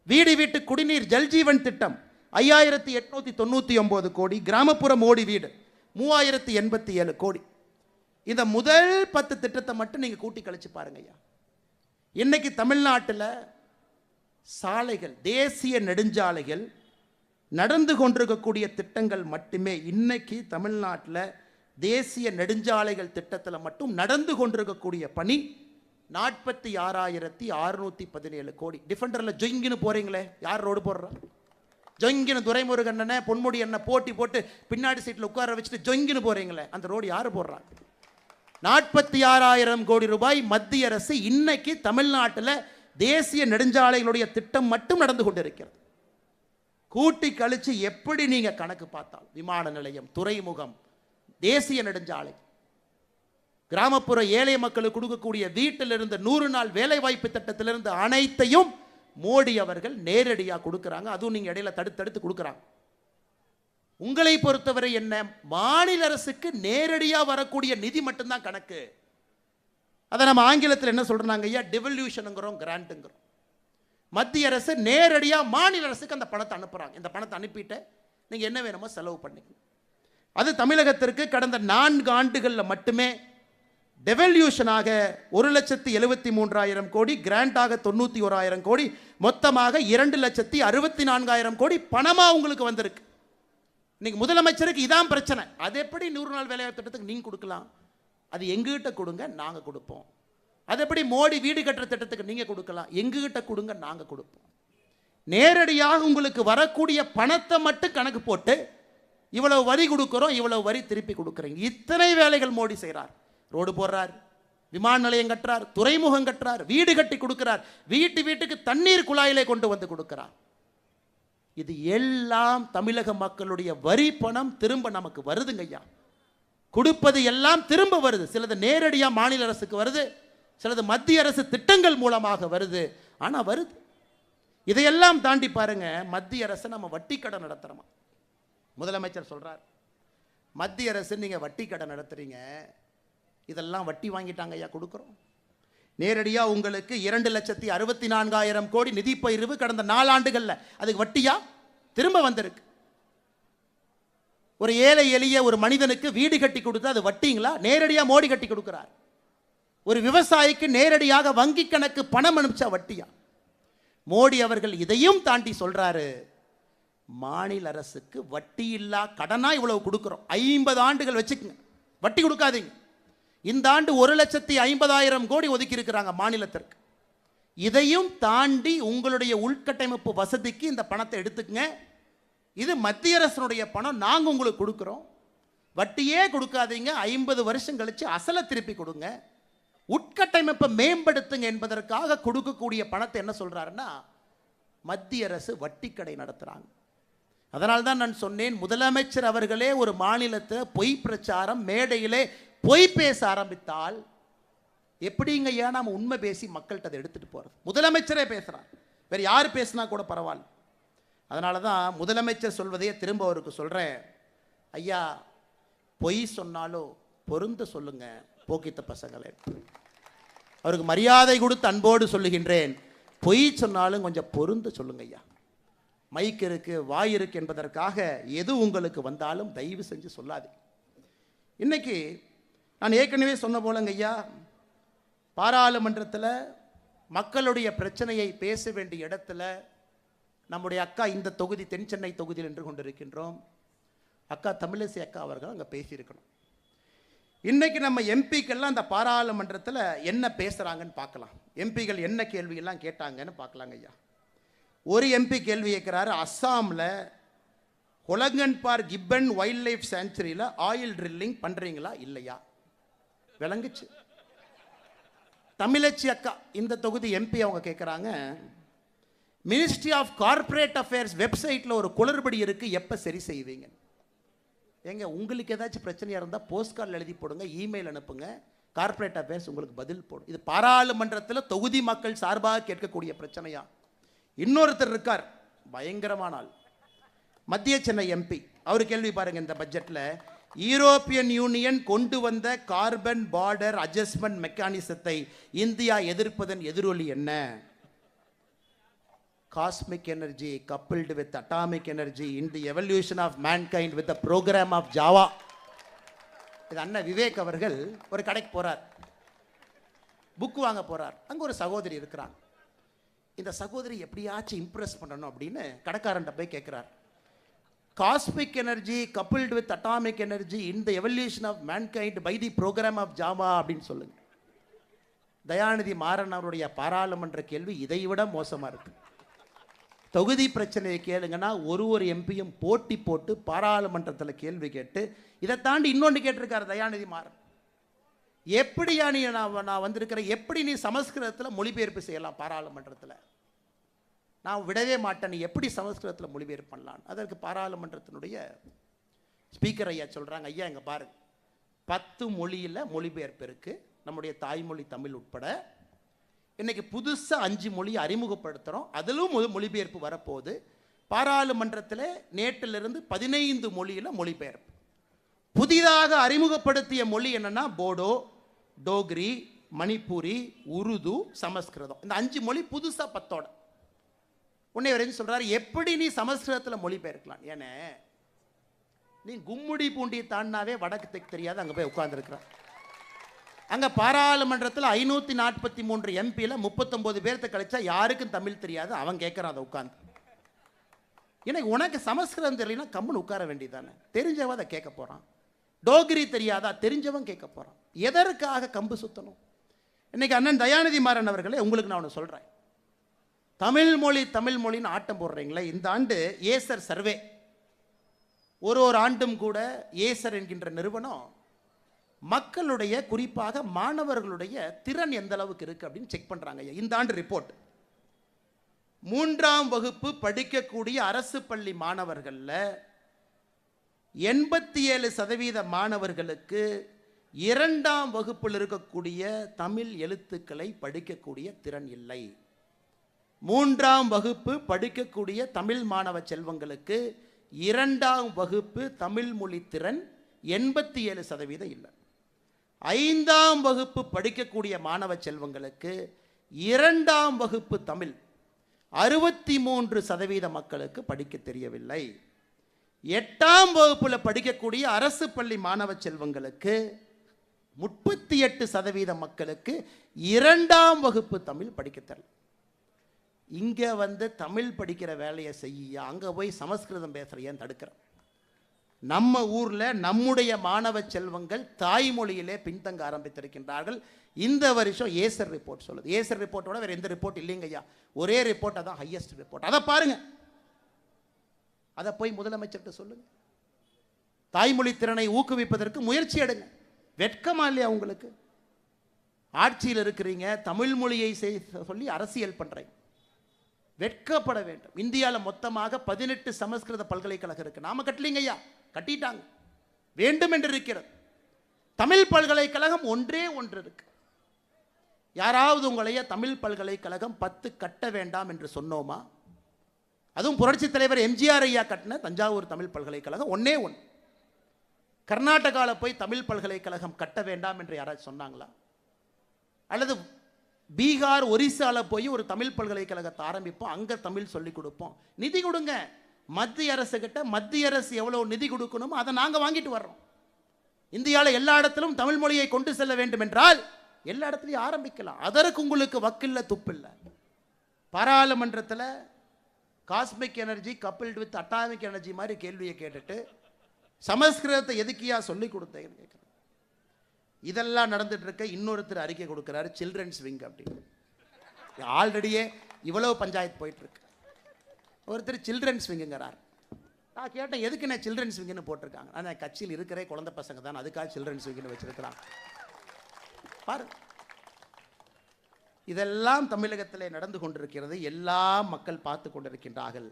[SPEAKER 1] வீடு வீட்டு குடிநீர் ஜல்ஜீவன் திட்டம் 5,899 கோடி. கிராமப்புற மோடி வீடு 3,087 கோடி. இந்த முதல் 10 திட்டத்தை மட்டும் நீங்கள் கூட்டி கழிச்சு பாருங்க ஐயா. இன்னைக்கு தமிழ்நாட்டில் சாலைகள், தேசிய நெடுஞ்சாலைகள் நடந்து கொண்டிருக்கக்கூடிய திட்டங்கள் மட்டுமே, இன்னைக்கு தமிழ்நாட்டில் தேசிய நெடுஞ்சாலைகள் திட்டத்தில் மட்டும் நடந்து கொண்டிருக்கக்கூடிய பணி 46,617 கோடி. டிஃபெண்டரில் ஜொங்கின்னு போறீங்களே, யார் ரோடு போடுறா? ஜொங்கின்னு துரைமுருகன் அண்ணன், பொன்முடி அண்ணன் போட்டி போட்டு பின்னாடி சீட்டில் உட்கார வச்சுட்டு ஜொங்கின்னு போறீங்களே, அந்த ரோடு யார் போடுறாங்க? 46,000 கோடி ரூபாய் மத்திய அரசு இன்னைக்கு தமிழ்நாட்டில் தேசிய நெடுஞ்சாலைகளுடைய திட்டம் மட்டும் நடந்து கொண்டிருக்கிறது. கூட்டி கழிச்சு எப்படி நீங்க கணக்கு பார்த்தால் விமான நிலையம், துறைமுகம், தேசிய நெடுஞ்சாலை, கிராமப்புற ஏழை மக்களுக்கு கொடுக்கக்கூடிய வீட்டிலிருந்து 100 நாள் வேலை வாய்ப்பு திட்டத்திலிருந்து அனைத்தையும் மோடி அவர்கள் நேரடியாக கொடுக்குறாங்க. அதுவும் நீங்க இடையில தடுத்து கொடுக்குறாங்க. உங்களை பொறுத்தவரை என்ன, மாநில அரசுக்கு நேரடியாக வரக்கூடிய நிதி மட்டும்தான் கணக்கு. அதை நம்ம ஆங்கிலத்தில் என்ன சொல்றாங்க ஐயா, டிவல்யூஷனுங்கிறோம், கிராண்ட்டுங்கிறோம். மத்திய அரசு நேரடியாக மாநில அரசுக்கு அந்த பணத்தை அனுப்புறாங்க. இந்த பணத்தை அனுப்பிட்டு நீங்க என்ன வேணுமோ செலவு பண்ணிக்க. அது தமிழகத்திற்கு கடந்த 4 ஆண்டுகளில் மட்டுமே டெவல்யூஷனாக 1,73,000 கோடி, கிராண்டாக 91,000 கோடி, மொத்தமாக 2,64,000 கோடி பணமா உங்களுக்கு வந்திருக்கு. இன்னைக்கு முதலமைச்சருக்கு இதான் பிரச்சனை. அது எப்படி 100 நாள் வேலைவாய்ப்பு திட்டத்துக்கு நீங்க கொடுக்கலாம்? அது எங்ககிட்ட கொடுங்க, நாங்க கொடுப்போம். அது எப்படி மோடி வீடு கட்டுற திட்டத்துக்கு நீங்க கொடுக்கலாம்? எங்ககிட்ட கொடுங்க, நாங்க கொடுப்போம். நேரடியாக உங்களுக்கு வரக்கூடிய பணத்தை மட்டும் கணக்கு போட்டு இவ்வளவு வரி கொடுக்கிறோம், இவ்வளவு வரி திருப்பி கொடுக்குறீங்க. இத்தனை வேலைகள் மோடி செய்கிறார். ரோடு போடுறார், விமான நிலையம் கட்டுறார், துறைமுகம் கட்டுறார், வீடு கட்டி கொடுக்கிறார், வீட்டுக்கு தண்ணீர் குழாயிலே கொண்டு வந்து கொடுக்கிறார். இது எல்லாம் தமிழக மக்களுடைய வரி பணம் திரும்ப நமக்கு வருதுங்க ஐயா. கொடுப்பது எல்லாம் திரும்ப வருது. சிலது நேரடியாக மாநில அரசுக்கு வருது, சிலது மத்திய அரசு திட்டங்கள் மூலமாக வருது. ஆனா வருது. இதையெல்லாம் தாண்டி பாருங்க, மத்திய அரசு நம்ம வட்டி கடன் நடத்துறோமா? முதலமைச்சர் சொல்றார், மத்திய அரசு நீங்க வட்டி கடன் நடத்துறீங்க, இதெல்லாம் வட்டி வாங்கிட்டாங்க ஐயா, கொடுக்குறோம். நேரடியாக உங்களுக்கு 2,64,000 கோடி நிதி பகிர்வு கடந்த 4 ஆண்டுகளில், அதுக்கு வட்டியா திரும்ப வந்திருக்கு. ஒரு ஏழை எளிய ஒரு மனிதனுக்கு வீடு கட்டி கொடுத்தா அது வட்டிங்களா? நேரடியாக மோடி கட்டி கொடுக்கிறார். ஒரு விவசாயிக்கு நேரடியாக வங்கி கணக்கு பணம் அனுப்பிச்சா வட்டியா? மோடி அவர்கள் இதையும் தாண்டி சொல்றாரு, மாநில அரசுக்கு வட்டி இல்லா கடனா இவ்வளவு கொடுக்கிறோம், 50 ஆண்டுகள் வச்சுக்கங்க, வட்டி கொடுக்காதீங்க. இந்த ஆண்டு 1,50,000 கோடி ஒதுக்கி இருக்கிறாங்க மாநிலத்திற்கு. இதையும் தாண்டி உங்களுடைய உள்கட்டமைப்பு வசதிக்கு இந்த பணத்தை எடுத்துக்கங்க, இது மத்திய அரசுடைய பணம், நாங்கள் உங்களுக்கு கொடுக்குறோம், வட்டியே கொடுக்காதீங்க, 50 வருஷம் கழிச்சு அசலை திருப்பி கொடுங்க, உட்கட்டமைப்பை மேம்படுத்துங்க என்பதற்காக கொடுக்கக்கூடிய பணத்தை என்ன சொல்றாருன்னா, மத்திய அரசு வட்டி கடை நடத்துறாங்க. அதனால்தான் நான் சொன்னேன், முதலமைச்சர் அவர்களே ஒரு மாநிலத்தை பொய் பிரச்சாரம் மேடையிலே பொய் பேச ஆரம்பித்தால் எப்படிங்க ஐயா நாம உண்மை பேசி மக்கள்கிட்ட அதை எடுத்துட்டு போறது? முதலமைச்சரே பேசுறார், வேற யார் பேசினா கூட பரவாயில்ல. அதனால தான் முதலமைச்சர் சொல்வதையே திரும்ப அவருக்கு சொல்றேன், ஐயா பொய் சொன்னாலும் பொருந்த சொல்லுங்க போக்கித்த பசங்களே. அவருக்கு மரியாதை கொடுத்து அன்போடு சொல்லுகின்றேன், பொய் சொன்னாலும் கொஞ்சம் பொருந்த சொல்லுங்க ஐயா. மைக் இருக்கு, வாய் இருக்கு என்பதற்காக எது உங்களுக்கு வந்தாலும் தயவு செஞ்சு சொல்லாது. இன்னைக்கு நான் ஏற்கனவே சொன்ன போலங்க ஐயா, பாராளுமன்றத்தில் மக்களுடைய பிரச்சனையை பேச வேண்டிய இடத்துல நம்முடைய அக்கா இந்த தொகுதி தென் சென்னை தொகுதியில் நின்று கொண்டிருக்கின்றோம், அக்கா தமிழிசை அக்கா அவர்கள் அங்கே பேசியிருக்கணும். இன்னைக்கு நம்ம எம்பிக்கெல்லாம் அந்த பாராளுமன்றத்தில் என்ன பேசுகிறாங்கன்னு பார்க்கலாம், எம்பிகள் என்ன கேள்வியெல்லாம் கேட்டாங்கன்னு பார்க்கலாங்க ஐயா. ஒரு எம்பி கேள்வி கேட்குறாரு, அஸ்ஸாமில் ஹொலங்கன் பார்க் கிப்பன் வைல்ட் லைஃப் சாங்சுரியில் ஆயில் ட்ரில்லிங் பண்ணுறீங்களா இல்லையா? விளங்குச்சு. தமிழச்சி அக்கா இந்த தொகுதி எம்பி அவங்க கேட்குறாங்க, மினிஸ்ட்ரி ஆஃப் கார்ப்பரேட் அஃபேர்ஸ் வெப்சைட்டில் ஒரு குளறுபடி இருக்குது, எப்போ சரி செய்வீங்க? ஏங்க, உங்களுக்கு ஏதாச்சும் பிரச்சனையாக இருந்தால் போஸ்ட் கார்டில் எழுதி போடுங்க, இமெயில் அனுப்புங்க, கார்ப்பரேட் அஃபேர்ஸ் உங்களுக்கு பதில் போடும். இது பாராளுமன்றத்தில் தொகுதி மக்கள் சார்பாக கேட்கக்கூடிய பிரச்சனையா? இன்னொருத்தர் இருக்கார், பயங்கரமான ஆள், மத்திய சென்னை எம்பி. அவர் கேள்வி பாருங்க, இந்த பட்ஜெட்டில் யூரோப்பியன் யூனியன் கொண்டு வந்த கார்பன் பார்டர் அட்ஜஸ்ட்மெண்ட் மெக்கானிசத்தை இந்தியா எதிர்ப்பதன் எதிரொலி என்ன? Cosmic energy coupled with atomic energy in the evolution of mankind with the program of Java. இது அண்ணன் விவேக் அவர்கள் ஒரு கடைக்கு போறார், புக் வாங்க போறார். அங்க ஒரு சகோதரி இருக்கிறாங்க. இந்த சகோதரி எப்படியாச்சும் இம்ப்ரெஸ் பண்ணணும் அப்படின்னு கடைக்காரன்ட்ட போய் கேட்கிறார், cosmic energy coupled with atomic energy in the evolution of mankind by the program of Java அப்படின்னு சொல்லுங்க. தயாநிதி மாறன் அவருடைய பாராளுமன்ற கேள்வி இதைவிட மோசமா இருக்கு. தொகுதி பிரச்சனையை கேளுங்கன்னா ஒரு எம்பியும் போட்டி போட்டு பாராளுமன்றத்தில் கேள்வி கேட்டு, இதை தாண்டி இன்னொன்று கேட்டிருக்காரு தயாநிதி மாறன், எப்படியா நீ நான் வந்திருக்கிறேன், எப்படி நீ சமஸ்கிருதத்தில் மொழிபெயர்ப்பு செய்யலாம் பாராளுமன்றத்தில்? நான் விடவே மாட்டேன், நீ எப்படி சமஸ்கிருதத்தில் மொழிபெயர்ப்பு பண்ணலாம்? அதற்கு பாராளுமன்றத்தினுடைய ஸ்பீக்கர் ஐயா சொல்கிறாங்க, ஐயா இங்கே பாருங்க, 10 மொழியில் மொழிபெயர்ப்பு இருக்குது, நம்முடைய தாய்மொழி தமிழ் உட்பட. இன்னைக்கு புதுசாக 5 மொழியை அறிமுகப்படுத்துகிறோம், அதிலும் மொழிபெயர்ப்பு வரப்போகுது. பாராளுமன்றத்தில் நேற்றிலிருந்து 15 மொழியில் மொழிபெயர்ப்பு. புதிதாக அறிமுகப்படுத்திய மொழி என்னன்னா போடோ, டோக்ரி, மணிப்பூரி, உருது, சமஸ்கிருதம். இந்த 5 மொழி புதுசாக 10ஓட. உன்னை வரைக்கும் சொல்கிறார், எப்படி நீ சமஸ்கிருதத்தில் மொழிபெயர்க்கலாம்? ஏன்னா நீ கும்முடி பூண்டி தாண்டினாவே வடக்கு தெற்கு தெரியாது, அங்கே போய் உட்கார்ந்துருக்கிறார். அங்கே பாராளுமன்றத்தில் 543 எம்பியில் 39 பேர்த்த கழிச்சா யாருக்கும் தமிழ் தெரியாது, அவன் கேட்குறான் அதை உட்காந்து. ஏன்னா உனக்கு சமஸ்கிருதம் தெரியலனா கம்முன்னு உட்கார வேண்டியதானே, தெரிஞ்சவன் அதை கேட்க போகிறான். டோக்ரி தெரியாதா, தெரிஞ்சவன் கேட்க போகிறான். எதற்காக கம்பு சுத்தணும்? இன்னைக்கு அண்ணன் தயாநிதி மாறன் அவர்களே, உங்களுக்கு நான் ஒன்று சொல்கிறேன், தமிழ் மொழின்னு ஆட்டம் போடுறீங்களே, இந்த ஆண்டு ஏசர் சர்வே, ஒரு ஆண்டும் கூட ஏசர் என்கின்ற நிறுவனம் மக்களுடைய குறிப்பாக மாணவர்களுடைய திறன் எந்த அளவுக்கு இருக்கு அப்படின்னு செக் பண்றாங்க. இந்த ஆண்டு ரிப்போர்ட், 3ஆம் வகுப்பு படிக்கக்கூடிய அரசு பள்ளி மாணவர்கள்ல 87% மாணவர்களுக்கு 2ஆம் வகுப்பில் இருக்கக்கூடிய தமிழ் எழுத்துக்களை படிக்கக்கூடிய திறன் இல்லை. 3ஆம் வகுப்பு படிக்கக்கூடிய தமிழ் மாணவ செல்வங்களுக்கு 2ஆம் வகுப்பு தமிழ் மொழி திறன் 87% இல்லை. 5ஆம் வகுப்பு படிக்கக்கூடிய மாணவ செல்வங்களுக்கு 2ஆம் வகுப்பு தமிழ் 63% மக்களுக்கு படிக்க தெரியவில்லை. 8ஆம் வகுப்புல படிக்கக்கூடிய அரசு பள்ளி மாணவ செல்வங்களுக்கு 38% மக்களுக்கு 2ஆம் வகுப்பு தமிழ் படிக்க தெரியல. இங்க தமிழ் படிக்கிற வேலையை செய்ய அங்க போய் சமஸ்கிருதம் பேசுற ஏன் தடுக்கிறோம்? நம்ம ஊர்ல நம்முடைய மாணவ செல்வங்கள் தாய்மொழியிலே பின்தங்க ஆரம்பித்திருக்கின்றார்கள். இந்த வருஷம் ஏசர் ரிப்போர்ட் சொல்லுது. ஏசர் ரிப்போர்ட்டோட வேற எந்த ரிப்போர்ட் இல்லைங்க ஐயா, ஒரே ரிப்போர்ட், அதான் ஹையஸ்ட் ரிப்போர்ட். அதை பாருங்க, அதை போய் முதலமைச்சர்கிட்ட சொல்லுங்க. தாய்மொழி திறனை ஊக்குவிப்பதற்கு முயற்சி எடுங்க. வெட்கமா இல்லையா உங்களுக்கு? ஆட்சியில் இருக்கிறீங்க, தமிழ் மொழியை சொல்லி அரசியல் பண்றீங்க, வெட்கப்பட வேண்டும். இந்தியாவில் மொத்தமாக 18 சமஸ்கிருத பல்கலைக்கழகம் இருக்கு, நாம கட்டலீங்க ஐயா, கட்டிட்டாங்க, வேண்டும் என்று இருக்கிறது. தமிழ் பல்கலைக்கழகம் ஒன்றே ஒன்று இருக்கு. யாராவது உங்களைய தமிழ் பல்கலைக்கழகம் 10 கட்ட வேண்டாம் என்று சொன்னோமா? அதுவும் புரட்சி தலைவர் எம்ஜிஆர் ஐயா கட்டின தஞ்சாவூர் தமிழ் பல்கலைக்கழகம் ஒன்னே ஒன்று. கர்நாடகாவில் போய் தமிழ் பல்கலைக்கழகம் கட்ட வேண்டாம் என்று யாராவது சொன்னாங்களா? அல்லது பீகார், ஒரிசால போய் ஒரு தமிழ் பல்கலைக்கழகத்தை ஆரம்பிப்போம், அங்க தமிழ் சொல்லிக் கொடுப்போம், நிதி கொடுங்க. மத்திய அரசு கிட்ட மத்திய அரசு எவ்வளவு நிதி கொடுக்கணுமோ அதை நாங்க வாங்கிட்டு வர்றோம். இந்தியாவில் எல்லா இடத்திலும் தமிழ் மொழியை கொண்டு செல்ல வேண்டும் என்றால் எல்லா இடத்துலையும் ஆரம்பிக்கலாம். அதற்கு உங்களுக்கு வக்கில்ல துப்பில்லை. பாராளுமன்றத்தில் cosmic energy coupled with atomic energy மாதிரி கேள்வியை கேட்டுட்டு சமஸ்கிருதத்தை எதுக்கியா சொல்லி கொடுத்தேன்னு கேட்குறேன். இதெல்லாம் நடந்துட்டு இருக்க இன்னொருத்தர் அறிக்கை கொடுக்கிறாரு, சில்ட்ரன்ஸ் விங் அப்படின்னு. ஆல்ரெடியே இவ்வளவு பஞ்சாயத்து போயிட்டு இருக்கு. ஒருத்தர் சில்ட்ரன்ஸ் விங்குங்கிறார். நான் கேட்டேன், எதுக்குண்ணே சில்ட்ரன்ஸ் விங்குன்னு போட்டிருக்காங்க? ஆனால் கட்சியில் இருக்கிற குழந்தை பசங்க தான், அதுக்காக சில்ட்ரன்ஸ் விங்குன்னு வச்சிருக்கிறாங்க. பாரு, இதெல்லாம் தமிழகத்தில் நடந்து கொண்டிருக்கிறது. எல்லா மக்கள் பார்த்து கொண்டிருக்கின்றார்கள்.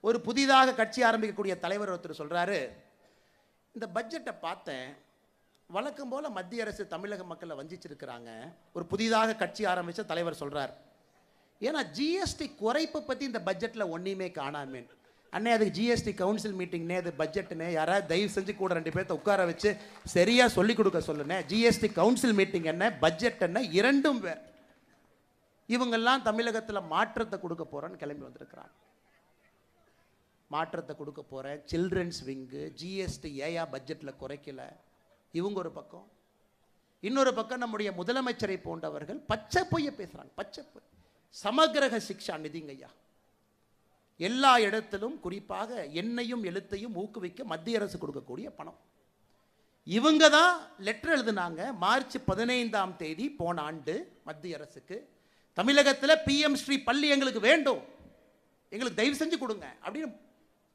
[SPEAKER 1] ஒரு புதிதாக கட்சி ஆரம்பிக்கக்கூடிய தலைவர் ஒருத்தர் சொல்றாரு, இந்த பட்ஜெட்டை பார்த்தேன், வழக்கம் போல மத்திய அரசு தமிழக மக்களை வஞ்சிச்சிருக்கிறாங்க. ஒரு புதிதாக கட்சி ஆரம்பிச்ச தலைவர் சொல்றார், ஏன்னா ஜிஎஸ்டி குறைப்பை பற்றி இந்த பட்ஜெட்டில் ஒன்றையுமே காணாமே. அண்ணே, அதுக்கு ஜிஎஸ்டி கவுன்சில் மீட்டிங்னே, அது பட்ஜெட்டுனே, யாராவது தயவு செஞ்சு கூட 2 பேர்த்த உட்கார வச்சு சரியாக சொல்லிக் கொடுக்க சொல்லுனே. ஜிஎஸ்டி கவுன்சில் மீட்டிங் என்ன, பட்ஜெட் என்ன, இரண்டும் வேறு. இவங்கெல்லாம் தமிழகத்தில் மாற்றத்தை கொடுக்க போகிறேன்னு கிளம்பி வந்திருக்கிறாங்க. மாற்றத்தை கொடுக்க போகிறேன், சில்ட்ரன்ஸ் விங்கு, ஜிஎஸ்டி ஏயா பட்ஜெட்டில் குறைக்கல, இவங்க ஒரு பக்கம். இன்னொரு பக்கம் நம்முடைய முதலமைச்சரை போன்றவர்கள் பச்சை பொய்யை பேசுகிறாங்க. பச்சை பொய். சமகிரக சிக்ஷா நிதிங்கய்யா, எல்லா இடத்திலும் குறிப்பாக எண்ணையும் எழுத்தையும் ஊக்குவிக்க மத்திய அரசு கொடுக்கக்கூடிய பணம். இவங்க தான் லெட்டர் எழுதுனாங்க மார்ச் 15ஆம் தேதி போன ஆண்டு மத்திய அரசுக்கு, தமிழகத்தில் பிஎம் ஸ்ரீ பள்ளி எங்களுக்கு வேண்டும், எங்களுக்கு தயவு செஞ்சு கொடுங்க அப்படின்னு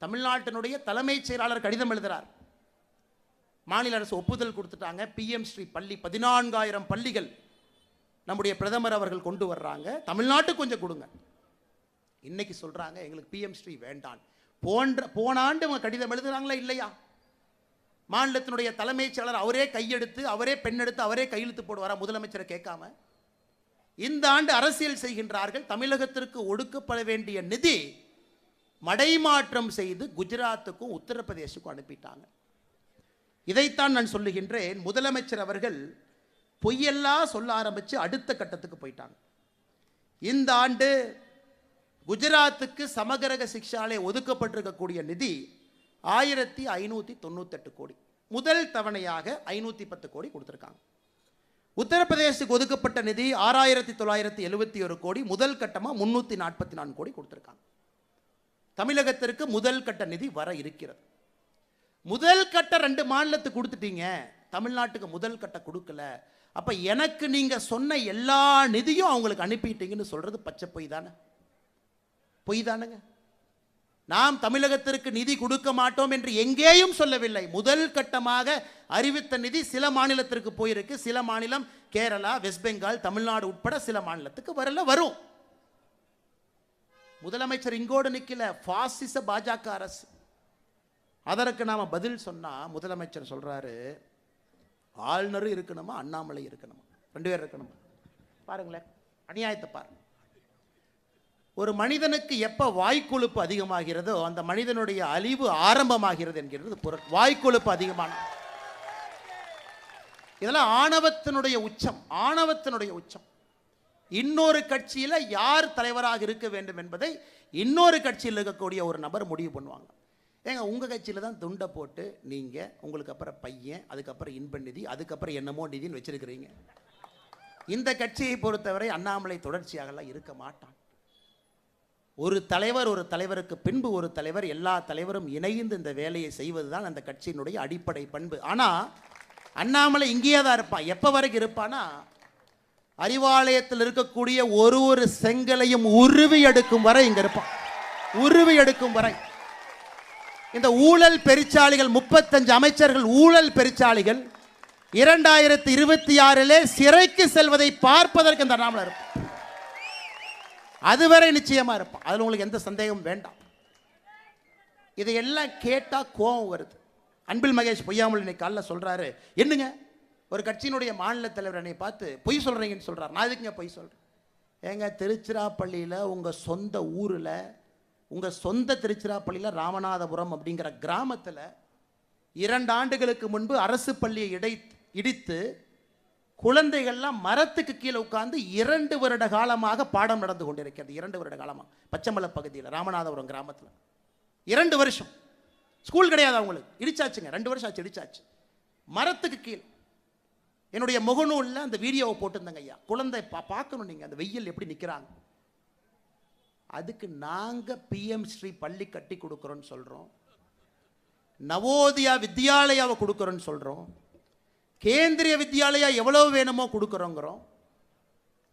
[SPEAKER 1] தமிழ்நாட்டினுடைய தலைமைச் செயலாளர் கடிதம் எழுதுகிறார். மாநில அரசு ஒப்புதல் கொடுத்துட்டாங்க. பிஎம் ஸ்ரீ பள்ளி 14,000 பள்ளிகள் நம்முடைய பிரதமர் அவர்கள் கொண்டு வர்றாங்க, தமிழ்நாட்டுக்கு கொஞ்சம் கொடுங்க. இன்னைக்கு சொல்றாங்க எங்களுக்கு பிஎம் ஸ்ரீ வேண்டாம். போன ஆண்டு அவங்க கடிதம் எழுதுறாங்களா இல்லையா? மாநிலத்தினுடைய தலைமைச் செயலாளர் அவரே கையெடுத்து, அவரே பெண்ணெடுத்து, அவரே கையெழுத்து போடுவாரா முதலமைச்சரை கேட்காம? இந்த ஆண்டு அரசியல் செய்கின்றார்கள். தமிழகத்திற்கு ஒடுக்கப்பட வேண்டிய நிதி மடைமாற்றம் செய்து குஜராத்துக்கும் உத்தரப்பிரதேசுக்கும் அனுப்பிட்டாங்க. இதைத்தான் நான் சொல்லுகின்றேன். முதலமைச்சர் அவர்கள் பொய்யெல்லாம் சொல்ல ஆரம்பித்து அடுத்த கட்டத்துக்கு போயிட்டாங்க. இந்த ஆண்டு குஜராத்துக்கு சமகிரக சிக்ஷாலே ஒதுக்கப்பட்டிருக்கக்கூடிய நிதி 1598 கோடி. முதல் தவணையாக 510 கோடி கொடுத்துருக்காங்க. உத்தரப்பிரதேசத்துக்கு ஒதுக்கப்பட்ட நிதி 6971 கோடி. முதல் கட்டமாக 344 கோடி கொடுத்துருக்காங்க. தமிழகத்திற்கு முதல் கட்ட நிதி வர இருக்கிறது. முதல் கட்ட 2 மாநிலத்துக்கு கொடுத்துட்டீங்க, தமிழ்நாட்டுக்கு முதல் கட்ட கொடுக்கல. அப்ப எனக்கு நீங்க சொன்ன எல்லா நிதியும் அவங்களுக்கு அனுப்பிட்டீங்கன்னு சொல்றது பச்சை பொய் தானே? பொய் தானுங்க. நாம் தமிழகத்திற்கு நிதி கொடுக்க மாட்டோம் என்று எங்கேயும் சொல்லவில்லை. முதல் கட்டமாக அறிவித்த நிதி சில மாநிலத்திற்கு போயிருக்கு. சில மாநிலம் கேரளா, வெஸ்ட் பெங்கால், தமிழ்நாடு உட்பட சில மாநிலத்துக்கு வரல, வரும். முதலமைச்சர் இங்கோடு நிக்கல, பாசிச பாஜக அரசு. அதற்கு நாம பதில் சொன்னா முதலமைச்சர் சொல்றாரு, ஆளுநரும் இருக்கணுமா, அண்ணாமலை இருக்கணுமா, 2 பேர் இருக்கணுமா? பாருங்களேன், அநியாயத்தை பாருங்க. ஒரு மனிதனுக்கு எப்ப வாய்க்கொழுப்பு அதிகமாகிறதோ அந்த மனிதனுடைய அழிவு ஆரம்பமாகிறது என்கிறது பொருள். வாய்க்கொழுப்பு அதிகமான, இதெல்லாம் ஆணவத்தினுடைய உச்சம், ஆணவத்தினுடைய உச்சம். இன்னொரு கட்சியில யார் தலைவராக இருக்க வேண்டும் என்பதை இன்னொரு கட்சியில் இருக்கக்கூடிய ஒரு நபர் முடிவு பண்ணுவாங்க. ஏங்க, உங்க கட்சியில தான் துண்டை போட்டு நீங்க உங்களுக்கு அப்புறம் பையன், அதுக்கப்புறம் இன்ப நிதி, அதுக்கப்புறம் என்னமோ நிதின்னு வச்சிருக்கிறீங்க. இந்த கட்சியை பொறுத்தவரை அண்ணாமலை தொடர்ச்சியாகலாம் இருக்க மாட்டான். ஒரு தலைவர், ஒரு தலைவருக்கு பின்பு ஒரு தலைவர், எல்லா தலைவரும் இணைந்து இந்த வேலையை செய்வதுதான் அந்த கட்சியினுடைய அடிப்படை பண்பு. ஆனா அண்ணாமலை இங்கேயே தான் இருப்பான். எப்ப வரைக்கும் இருப்பானா, அறிவாலயத்தில் இருக்கக்கூடிய ஒரு செங்கலையும் உருவி எடுக்கும் வரை இங்க இருப்பான். உருவி எடுக்கும் வரை. இந்த ஊழல் பெருச்சாளிகள், 35 அமைச்சர்கள் ஊழல் பெருச்சாளிகள் 2026 சிறைக்கு செல்வதை பார்ப்பதற்கு இந்த அண்ணாமலை இருப்பான். அதுவரை நிச்சயமா இருப்பான். அதுல உங்களுக்கு எந்த சந்தேகம் வேண்டாம். இதையெல்லாம் கேட்டா கோபம் வருது. அன்பில் மகேஷ் பொய்யாமல் இன்னைக்கு காலைல சொல்றாரு, என்னங்க ஒரு கட்சியினுடைய மாநில தலைவர் என்னை பார்த்து பொய் சொல்றீங்கன்னு சொல்றாரு. நான் எதுக்குங்க பொய் சொல்றேன்? ஏங்க, திருச்சிராப்பள்ளியில் உங்க சொந்த ஊர்ல, உங்க சொந்த திருச்சிராப்பள்ளியில் ராமநாதபுரம் அப்படிங்கிற கிராமத்தில் 2 ஆண்டுகளுக்கு முன்பு அரசு பள்ளியை இடித்து குழந்தைகள்லாம் மரத்துக்கு கீழே உட்கார்ந்து 2 வருட காலமாக பாடம் நடந்து கொண்டிருக்கிறது. 2 வருட காலமாக பச்சைமலை பகுதியில் ராமநாதபுரம் கிராமத்தில் 2 வருஷம் ஸ்கூல் கிடையாது அவங்களுக்கு. இடிச்சாச்சுங்க, 2 வருஷம் ஆச்சு இடிச்சாச்சு. மரத்துக்கு கீழே என்னுடைய முகநூலில் அந்த வீடியோவை போட்டிருந்தேங்க ஐயா. குழந்தை பார்க்கணும் நீங்கள், அந்த வெயில் எப்படி நிற்கிறாங்க. அதுக்கு நாங்கள் பிஎம் ஸ்ரீ பள்ளி கட்டி கொடுக்குறோன்னு சொல்கிறோம், நவோதயா வித்யாலயாவை கொடுக்குறோன்னு சொல்கிறோம், கேந்திரிய வித்யாலயா எவ்வளவு வேணுமோ கொடுக்குறோங்கிறோம்.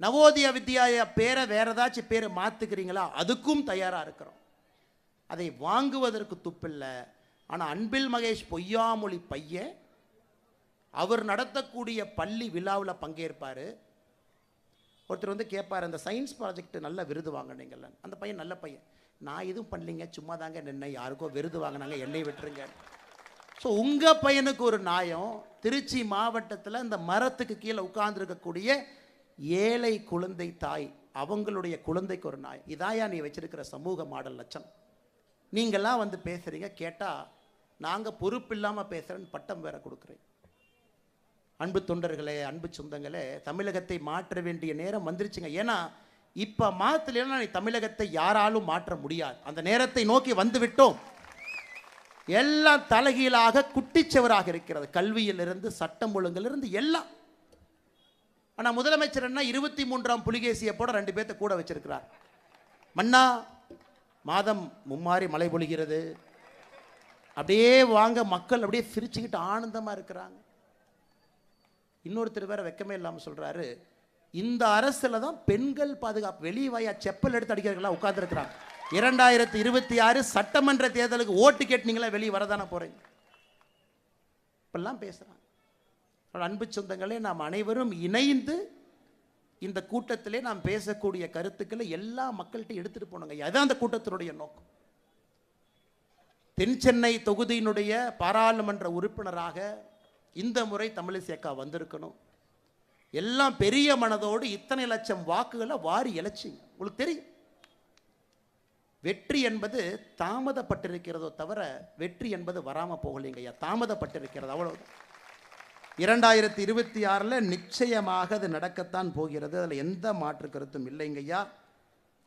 [SPEAKER 1] நவோதயா வித்யாலயா பேரை வேற ஏதாச்சும் பேரை மாற்றுக்கிறீங்களா, அதுக்கும் தயாராக இருக்கிறோம். அதை வாங்குவதற்கு துப்பில்லை. ஆனால் அன்பில் மகேஷ் பொய்யாமொழி பையன் அவர் நடத்தக்கூடிய பள்ளி விழாவில் பங்கேற்பார். ஒருத்தர் வந்து கேட்பார், அந்த சயின்ஸ் ப்ராஜெக்ட் நல்ல விருது வாங்கினீங்கல்ல. அந்த பையன் நல்ல பையன், நான் எதுவும் பண்ணலிங்க, சும்மா தாங்க நின்று யாருக்கோ விருது வாங்கினாங்க, என்னை விட்டுருங்க. ஸோ உங்கள் பையனுக்கு ஒரு நியாயம். திருச்சி மாவட்டத்தில் இந்த மரத்துக்கு கீழே உட்கார்ந்துருக்கக்கூடிய ஏழை குழந்தை தாய், அவங்களுடைய குழந்தைக்கு ஒரு நியாயம். இதாயா நீ வச்சிருக்கிற சமூக மாடல் லட்சணம்? நீங்கள்லாம் வந்து பேசுகிறீங்க, கேட்டால் நாங்கள் பொறுப்பு இல்லாமல் பேசுகிறேன்னு பட்டம் வேற கொடுக்குறேன். அன்பு தொண்டர்களே, அன்பு சொந்தங்களே, தமிழகத்தை மாற்ற வேண்டிய நேரம் வந்துருச்சுங்க. ஏன்னா இப்போ மாற்றலைன்னா தமிழகத்தை யாராலும் மாற்ற முடியாது. அந்த நேரத்தை நோக்கி வந்து விட்டோம். எல்லாம் தலைகீழாக குட்டிச்சவராக இருக்கிறது, கல்வியிலிருந்து சட்டம் ஒழுங்கிலிருந்து எல்லாம். ஆனால் முதலமைச்சர் என்ன 23ஆம் புலிகேசியை போட 2 பேர்த்த கூட வச்சிருக்கிறார். மன்னா மாதம் மும்மாறி மழை பொழிகிறது, அப்படியே வாங்க, மக்கள் அப்படியே சிரிச்சுக்கிட்டு ஆனந்தமாக இருக்கிறாங்க. இன்னொருத்தர் வேற வெக்கமே இல்லாமல் சொல்றாரு, இந்த அரசில் தான் பெண்கள் பாதுகாப்பு, வெளியே வாயா செப்பல் எடுத்து அடிக்கிறவங்களா உட்கார்ந்துருக்கிறாங்க. 2026 சட்டமன்ற தேர்தலுக்கு ஓட்டு கேட்டீங்களா, வெளியே வரதானே போறீங்க. இப்பெல்லாம் பேசுறாங்க. அன்பு சொந்தங்களே, நாம் அனைவரும் இணைந்து இந்த கூட்டத்திலே நாம் பேசக்கூடிய கருத்துக்களை எல்லா மக்கள்கிட்ட எடுத்துட்டு போனோங்க. அதான் அந்த கூட்டத்தினுடைய நோக்கம். தென் சென்னை தொகுதியினுடைய பாராளுமன்ற உறுப்பினராக இந்த முறை தமிழிசை அக்கா வந்திருக்கணும். எல்லாம் பெரிய மனதோடு இத்தனை லட்சம் வாக்குகளை வாரி இழைச்சிங்க. உங்களுக்கு தெரியும், வெற்றி என்பது தாமதப்பட்டிருக்கிறதோ தவிர வெற்றி என்பது வராமல் போகலைங்க ஐயா, தாமதப்பட்டிருக்கிறது, அவ்வளவுதான். 2026 நிச்சயமாக அது நடக்கத்தான் போகிறது. அதில் எந்த மாற்று கருத்தும் இல்லைங்க ஐயா.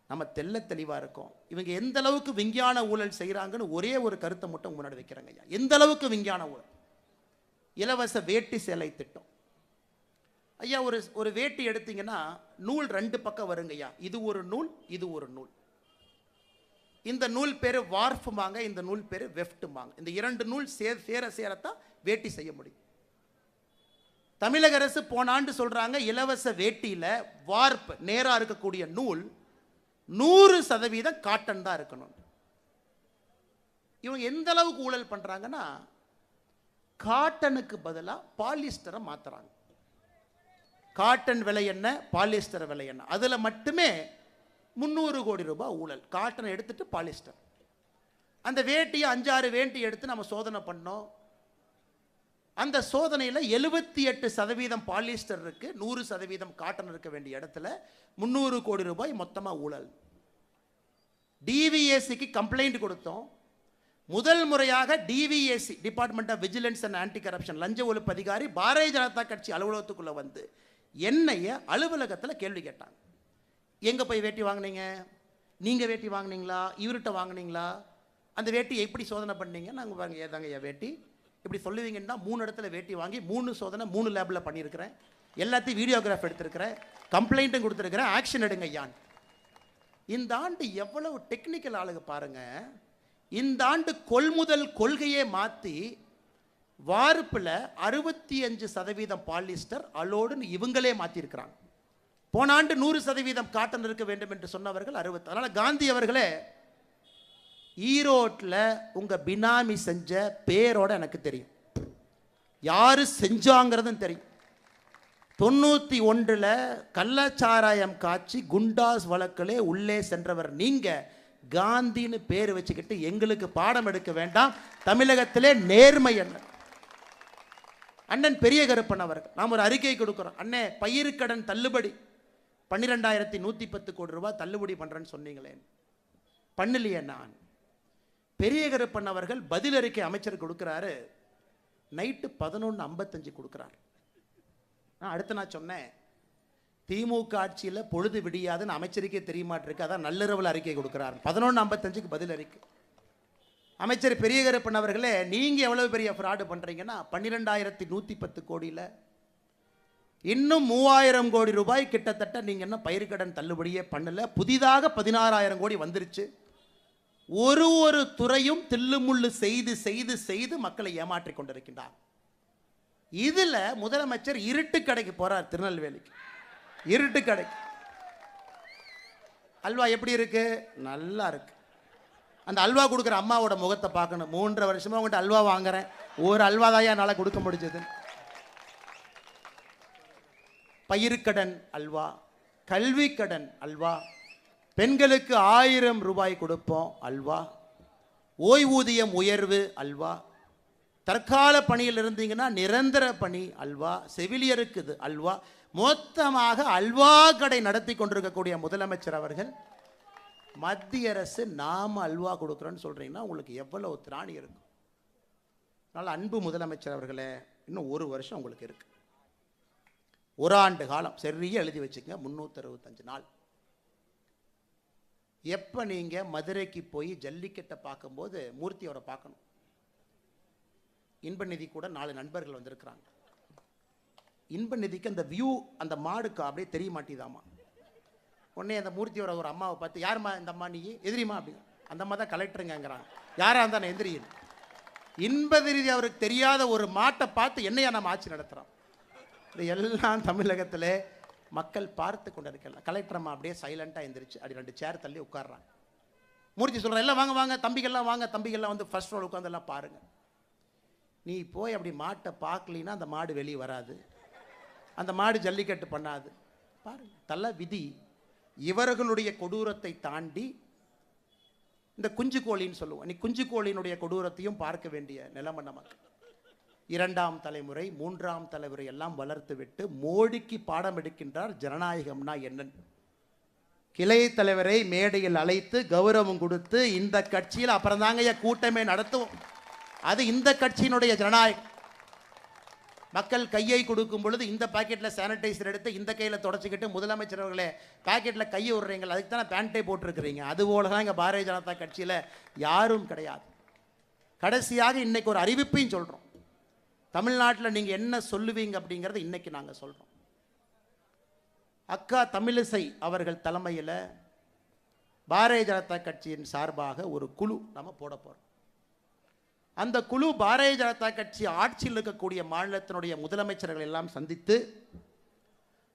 [SPEAKER 1] நம்ம தெல்ல தெளிவாக இருக்கோம். இவங்க எந்த அளவுக்கு விஞ்ஞான ஊழல் செய்கிறாங்கன்னு ஒரே ஒரு கருத்தை மட்டும் முன்னாடி வைக்கிறாங்க ஐயா. எந்த அளவுக்கு விஞ்ஞான ஊழல்? இலவச வேட்டி சேலை திட்டம் ஐயா. ஒரு வேட்டி எடுத்தீங்கன்னா நூல் 2 பக்கம் வருங்க ஐயா. இது ஒரு நூல், இது ஒரு நூல். இந்த நூல் பேர் வார்ஃபுமாங்க, இந்த நூல் பேர் வெஃப்ட்டுமாங்க. இந்த 2 நூல் சேரத்தான் வேட்டி செய்ய முடியும். தமிழக அரசு போன ஆண்டு சொல்றாங்க, இலவச வேட்டியில வார்ப் நேரா இருக்கக்கூடிய நூல் 100% காட்டன் தான் இருக்கணும். இவங்க எந்த அளவுக்கு ஊழல் பண்றாங்கன்னா, காட்டனுக்கு பதிலாக பாலிஸ்டரை மாத்துறாங்க. காட்டன் விலை என்ன, பாலிஸ்டர் விலை என்ன, அதுல மட்டுமே 300 கோடி ரூபாய் ஊழல். காட்டனை எடுத்துட்டு பாலிஸ்டர். அந்த வேட்டியை 5-6 வேட்டி எடுத்து நம்ம சோதனை பண்ணோம். அந்த சோதனையில் 78% பாலிஸ்டர் இருக்கு, 100% காட்டன் இருக்க வேண்டிய இடத்துல 300 கோடி ரூபாய் மொத்தமாக ஊழல். டிவிஎஸ்சிக்கு கம்ப்ளைண்ட் கொடுத்தோம். முதல் முறையாக DVSC, department of vigilance and anti corruption, லஞ்ச ஒழிப்பு அதிகாரி பாரதிய ஜனதா கட்சி அலுவலகத்துக்குள்ள வந்து என்னைய அலுவலகத்தில் கேள்வி கேட்டாங்க. எங்க போய் வேட்டி வாங்கினீங்க, நீங்க வேட்டி வாங்கினீங்களா, இவர்கிட்ட வாங்கினீங்களா, அந்த வேட்டி எப்படி சோதனை பண்ணீங்க? நாங்கள் பாருங்க, ஏதாங்க வேட்டி இப்படி சொல்லுவீங்கன்னா 3 இடத்துல வேட்டி வாங்கி 3 சோதனை 3 லேபில் பண்ணியிருக்கிறேன், எல்லாத்தையும் வீடியோகிராஃப் எடுத்திருக்கிறேன், கம்ப்ளைண்ட்டும் கொடுத்துருக்கிறேன், ஆக்ஷன் எடுங்க யான். இந்த ஆண்டு எவ்வளவு டெக்னிக்கல் ஆளுங்க பாருங்க. இந்த ஆண்டு கொள்முதல் கொள்கையே மாற்றி வார்ப்பில் 65% பாலிஸ்டர் அலோடுன்னு இவங்களே மாற்றிருக்கிறாங்க. போன ஆண்டு 100% காட்டன் இருக்க வேண்டும் என்று சொன்னவர்கள் 60. அதனால காந்தி அவர்களே, ஈரோட்டில் உங்க பினாமி செஞ்ச பேரோட எனக்கு தெரியும், யாரு செஞ்சாங்கிறதும் தெரியும். 91 கள்ளச்சாராயம் காட்சி குண்டாஸ் வழக்கிலே உள்ளே சென்றவர் நீங்க. காந்தின்னு பேர் வச்சுக்கிட்டு எங்களுக்கு பாடம் எடுக்க வேண்டாம். தமிழகத்திலே நேர்மை என்ன. அண்ணன் பெரிய கருப்பன் அவர்கள், நாம் ஒரு அறிக்கை கொடுக்கிறோம். அண்ணே, பயிர்க்கடன் தள்ளுபடி 12,110 கோடி ரூபாய் தள்ளுபடி பண்றேன்னு சொன்னீங்களே, பண்ணலையே. நான் பெரிய கருப்பன் அவர்கள் பதில் அறிக்கை அமைச்சர் கொடுக்கிறாரு, நைட்டு 11:55 கொடுக்கிறார். அடுத்து நான் சொன்னேன், திமுக ஆட்சியில் பொழுது விடியாதுன்னு அமைச்சருக்கே தெரியமாட்டிருக்கு, அதான் நள்ளிரவில் அறிக்கை கொடுக்கிறார். 11:55 பதில் அறிக்கை. அமைச்சர் பெரிய கருப்பன் அவர்களே, நீங்க எவ்வளவு பெரிய ஃப்ராடு பண்றீங்கன்னா, 12,110 கோடியில் இன்னும் 3000 கோடி ரூபாய் கிட்டத்தட்ட நீங்க என்ன பயிர்க்கடன் தள்ளுபடியே பண்ணல. புதிதாக 16,000 கோடி வந்துருச்சு. ஒரு துறையும் தில்லுமுள்ளு செய்து செய்து செய்து மக்களை ஏமாற்றி கொண்டிருக்கின்றார். இதுல முதலமைச்சர் இருட்டு கடைக்கு போறார், திருநெல்வேலிக்கு. இருட்டு கடைக்கு அல்வா எப்படி இருக்கு? நல்லா இருக்கு. அந்த அல்வா கொடுக்குற அம்மாவோட முகத்தை பார்க்கணும். 3.5 வருஷமா உங்கள்கிட்ட அல்வா வாங்குறேன், ஒரு அல்வா தான் என்னால் கொடுக்க முடிஞ்சது. பயிர்க்கடன் அல்வா, கல்வி கடன் அல்வா, பெண்களுக்கு 1000 ரூபாய் கொடுப்போம் அல்வா, ஓய்வூதியம் உயர்வு அல்வா, தற்கால பணியில் இருந்தீங்கன்னா நிரந்தர பணி அல்வா, செவிலியருக்கு இது அல்வா. மொத்தமாக அல்வா கடை நடத்தி கொண்டிருக்கக்கூடிய முதலமைச்சர் அவர்கள் மத்திய அரசு நாம அல்வா கொடுக்குறோன்னு சொல்றீங்கன்னா உங்களுக்கு எவ்வளவு திராணி இருக்கும். அதனால் அன்பு முதலமைச்சர் அவர்களே, இன்னும் 1 வருஷம் உங்களுக்கு இருக்கு. 1 ஆண்டு காலம் சரியா எழுதி வச்சுக்கங்க, 365 நாள். எப்போ நீங்கள் மதுரைக்கு போய் ஜல்லிக்கட்டை பார்க்கும்போது மூர்த்தி அவரை பார்க்கணும். இன்ப நிதி கூட 4 நண்பர்கள் வந்திருக்கிறாங்க. இன்ப நிதிக்கு அந்த வியூ, அந்த மாடுக்கு அப்படியே தெரிய மாட்டேதாமா. உடனே அந்த மூர்த்தியோட ஒரு அம்மாவை பார்த்து, யாருமா இந்த அம்மா, நீ எதிரிமா அப்படி, அந்த அம்மா தான் கலெக்டருங்கிறாங்க. யாராக இருந்தால் நான் எந்திரியில். இன்ப நிதி அவருக்கு தெரியாத ஒரு மாட்டை பார்த்து என்னையா நம்ம ஆட்சி நடத்துகிறோம். இது எல்லாம் தமிழகத்தில் மக்கள் பார்த்து கொண்டு இருக்கலாம். கலெக்டர் அம்மா அப்படியே சைலண்டாக எந்திரிச்சு அப்படி 2 சேர் தள்ளி உட்காடுறாங்க. மூர்த்தி சொல்கிறேன், எல்லாம் வாங்க வாங்க தம்பிகள்லாம் வாங்க, தம்பிகள்லாம் வந்து ஃபர்ஸ்ட் ரோல் உட்காந்துலாம் பாருங்கள். நீ போய் அப்படி மாட்டை பார்க்கலின்னா அந்த மாடு வெளியே வராது, அந்த மாடு ஜல்லிக்கட்டு பண்ணாது. பாருங்க, தள்ள விதி. இவர்களுடைய கொடூரத்தை தாண்டி இந்த குஞ்சு கோழின்னு சொல்லுவோம், நீ குஞ்சு கோழியினுடைய கொடூரத்தையும் பார்க்க வேண்டிய நிலைமை நமக்கு. 2ஆம் தலைமுறை 3ஆம் தலைமுறை எல்லாம் வளர்த்து விட்டு மோடிக்கு பாடம் எடுக்கின்றார் ஜனநாயகம்னா என்னன்னு. கிளை தலைவரை மேடையில் அழைத்து கௌரவம் கொடுத்து இந்த கட்சியில் அப்புறம் தாங்க கூட்டமே நடத்துவோம். அது இந்த கட்சியினுடைய ஜனநாயகம். மக்கள் கையை கொடுக்கும் பொழுது இந்த பாக்கெட்டில் சானிடைசர் எடுத்து இந்த கையில் தொடச்சிக்கிட்டு, முதலமைச்சர் அவர்களே பாக்கெட்டில் கையை விடுறீங்க, அதுக்கு தானே பேண்ட்டை போட்டிருக்கிறீங்க. அதுபோல தான் இங்கே பாரதிய ஜனதா கட்சியில் யாரும் கிடையாது. கடைசியாக இன்னைக்கு ஒரு அறிவிப்பையும் சொல்கிறோம். தமிழ்நாட்டில் நீங்கள் என்ன சொல்லுவீங்க அப்படிங்கிறத இன்னைக்கு நாங்கள் சொல்கிறோம். அக்கா தமிழிசை அவர்கள் தலைமையில் பாரதிய ஜனதா கட்சியின் சார்பாக ஒரு குழு நம்ம போட போகிறோம். அந்த குழு பாரதிய ஜனதா கட்சி ஆட்சியில் இருக்கக்கூடிய மாநிலத்தினுடைய முதலமைச்சர்கள் எல்லாம் சந்தித்து,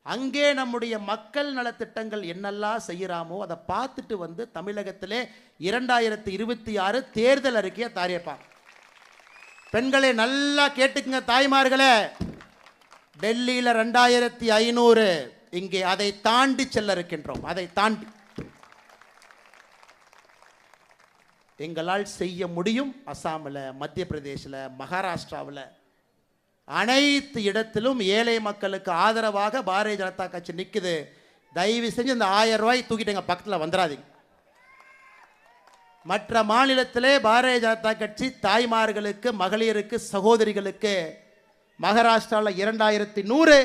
[SPEAKER 1] அங்கே நம்முடைய மக்கள் நலத்திட்டங்கள் என்னெல்லாம் செய்யறாமோ அதை பார்த்துட்டு வந்து தமிழகத்திலே 2026 தேர்தல் அறிக்கையை தயாரிப்பாங்க. பெண்களை நல்லா கேட்டுக்குங்க தாய்மார்களே, டெல்லியில் 2500, இங்கே அதை தாண்டி செல்ல இருக்கின்றோம். அதை தாண்டி எங்களால் செய்ய முடியும். அசாமில், மத்திய பிரதேசில், மகாராஷ்டிராவில் அனைத்து இடத்திலும் ஏழை மக்களுக்கு ஆதரவாக பாரதிய ஜனதா கட்சி நிற்குது. தயவு செஞ்சு இந்த 1000 ரூபாய் தூக்கிட்டு எங்கள் பக்கத்தில் வந்துடாதீங்க. மற்ற மாநிலத்திலே பாரதிய ஜனதா கட்சி தாய்மார்களுக்கு, மகளிருக்கு, சகோதரிகளுக்கு மகாராஷ்டிராவில் 2100,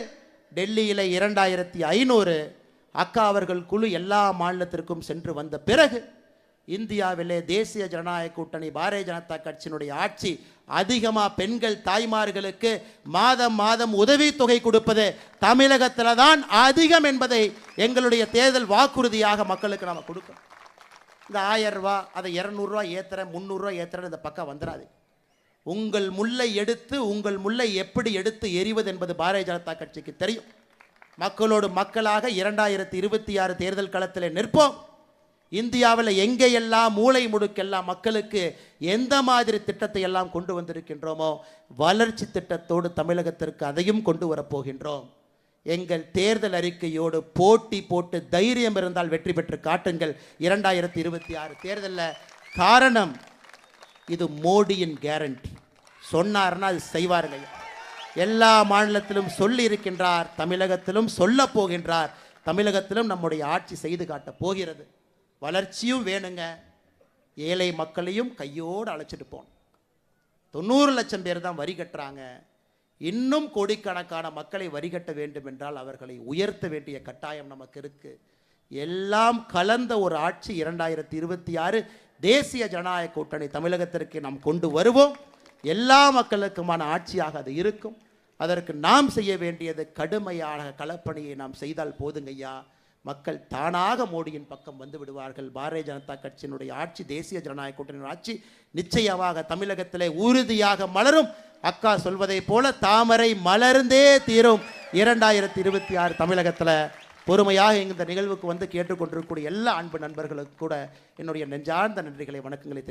[SPEAKER 1] டெல்லியில் 2500. அக்கா அவர்கள் குழு எல்லா மாநிலத்திற்கும் சென்று வந்த பிறகு இந்தியாவிலே தேசிய ஜனநாயக கூட்டணி பாரதிய ஜனதா கட்சியினுடைய ஆட்சி அதிகமாக பெண்கள் தாய்மார்களுக்கு மாதம் மாதம் உதவித்தொகை கொடுப்பது தமிழகத்தில் தான் அதிகம் என்பதை எங்களுடைய தேர்தல் வாக்குறுதியாக மக்களுக்கு நாம் கொடுக்கணும். இந்த 1000 ரூபா, அதை 200 ரூபா ஏற்றுறேன், 300 ரூபா ஏற்றுறேன், இந்த பக்கம் வந்துடாது. உங்கள் முல்லை எடுத்து, உங்கள் முல்லை எப்படி எடுத்து எறிவது என்பது பாரதிய ஜனதா கட்சிக்கு தெரியும். மக்களோடு மக்களாக 2026 தேர்தல் களத்தில் நிற்போம். இந்தியாவில் எங்கேயெல்லாம் மூளை முடுக்கெல்லாம் மக்களுக்கு எந்த மாதிரி திட்டத்தை எல்லாம் கொண்டு வந்திருக்கின்றோமோ, வளர்ச்சி திட்டத்தோடு தமிழகத்திற்கு அதையும் கொண்டு வரப்போகின்றோம். எங்கள் தேர்தல் அறிக்கையோடு போட்டி போட்டு தைரியம் இருந்தால் வெற்றி பெற்று காட்டுங்கள் 2026 தேர்தலில். காரணம், இது மோடியின் கேரண்டி. சொன்னார்னா அது செய்வாருங்க. எல்லா மாநிலத்திலும் சொல்லி இருக்கின்றார், தமிழகத்திலும் சொல்ல போகின்றார். தமிழகத்திலும் நம்முடைய ஆட்சி செய்து காட்ட போகிறது. வளர்ச்சியும் வேணுங்க, ஏழை மக்களையும் கையோடு அழைச்சிட்டு போகணும். 90 லட்சம் பேர் தான் வரி கட்டுறாங்க. இன்னும் கோடிக்கணக்கான மக்களை வரி கட்ட வேண்டும் என்றால் அவர்களை உயர்த்த வேண்டிய கட்டாயம் நமக்கு இருக்கு. எல்லாம் கலந்த ஒரு ஆட்சி 2026 தேசிய ஜனநாயக கூட்டணி தமிழகத்திற்கு நாம் கொண்டு வருவோம். எல்லா மக்களுக்குமான ஆட்சியாக அது இருக்கும். அதற்கு நாம் செய்ய வேண்டியது கடுமையான களப்பணியை நாம் செய்தால் போதுங்கய்யா. மக்கள் தானாக மோடியின் பக்கம் வந்து விடுவார்கள். பாரதிய ஜனதா கட்சியினுடைய ஆட்சி, தேசிய ஜனநாயக கூட்டணியின் ஆட்சி நிச்சயமாக தமிழகத்திலே உறுதியாக மலரும். அக்கா சொல்வதை போல தாமரை மலர்ந்தே தீரும் 2026 தமிழகத்தில். பொறுமையாக இந்த நிகழ்வுக்கு வந்து கேட்டுக்கொண்டிருக்கக்கூடிய எல்லா அன்பு நண்பர்களுக்கு கூட என்னுடைய நெஞ்சார்ந்த நன்றிகளை வணக்கங்களை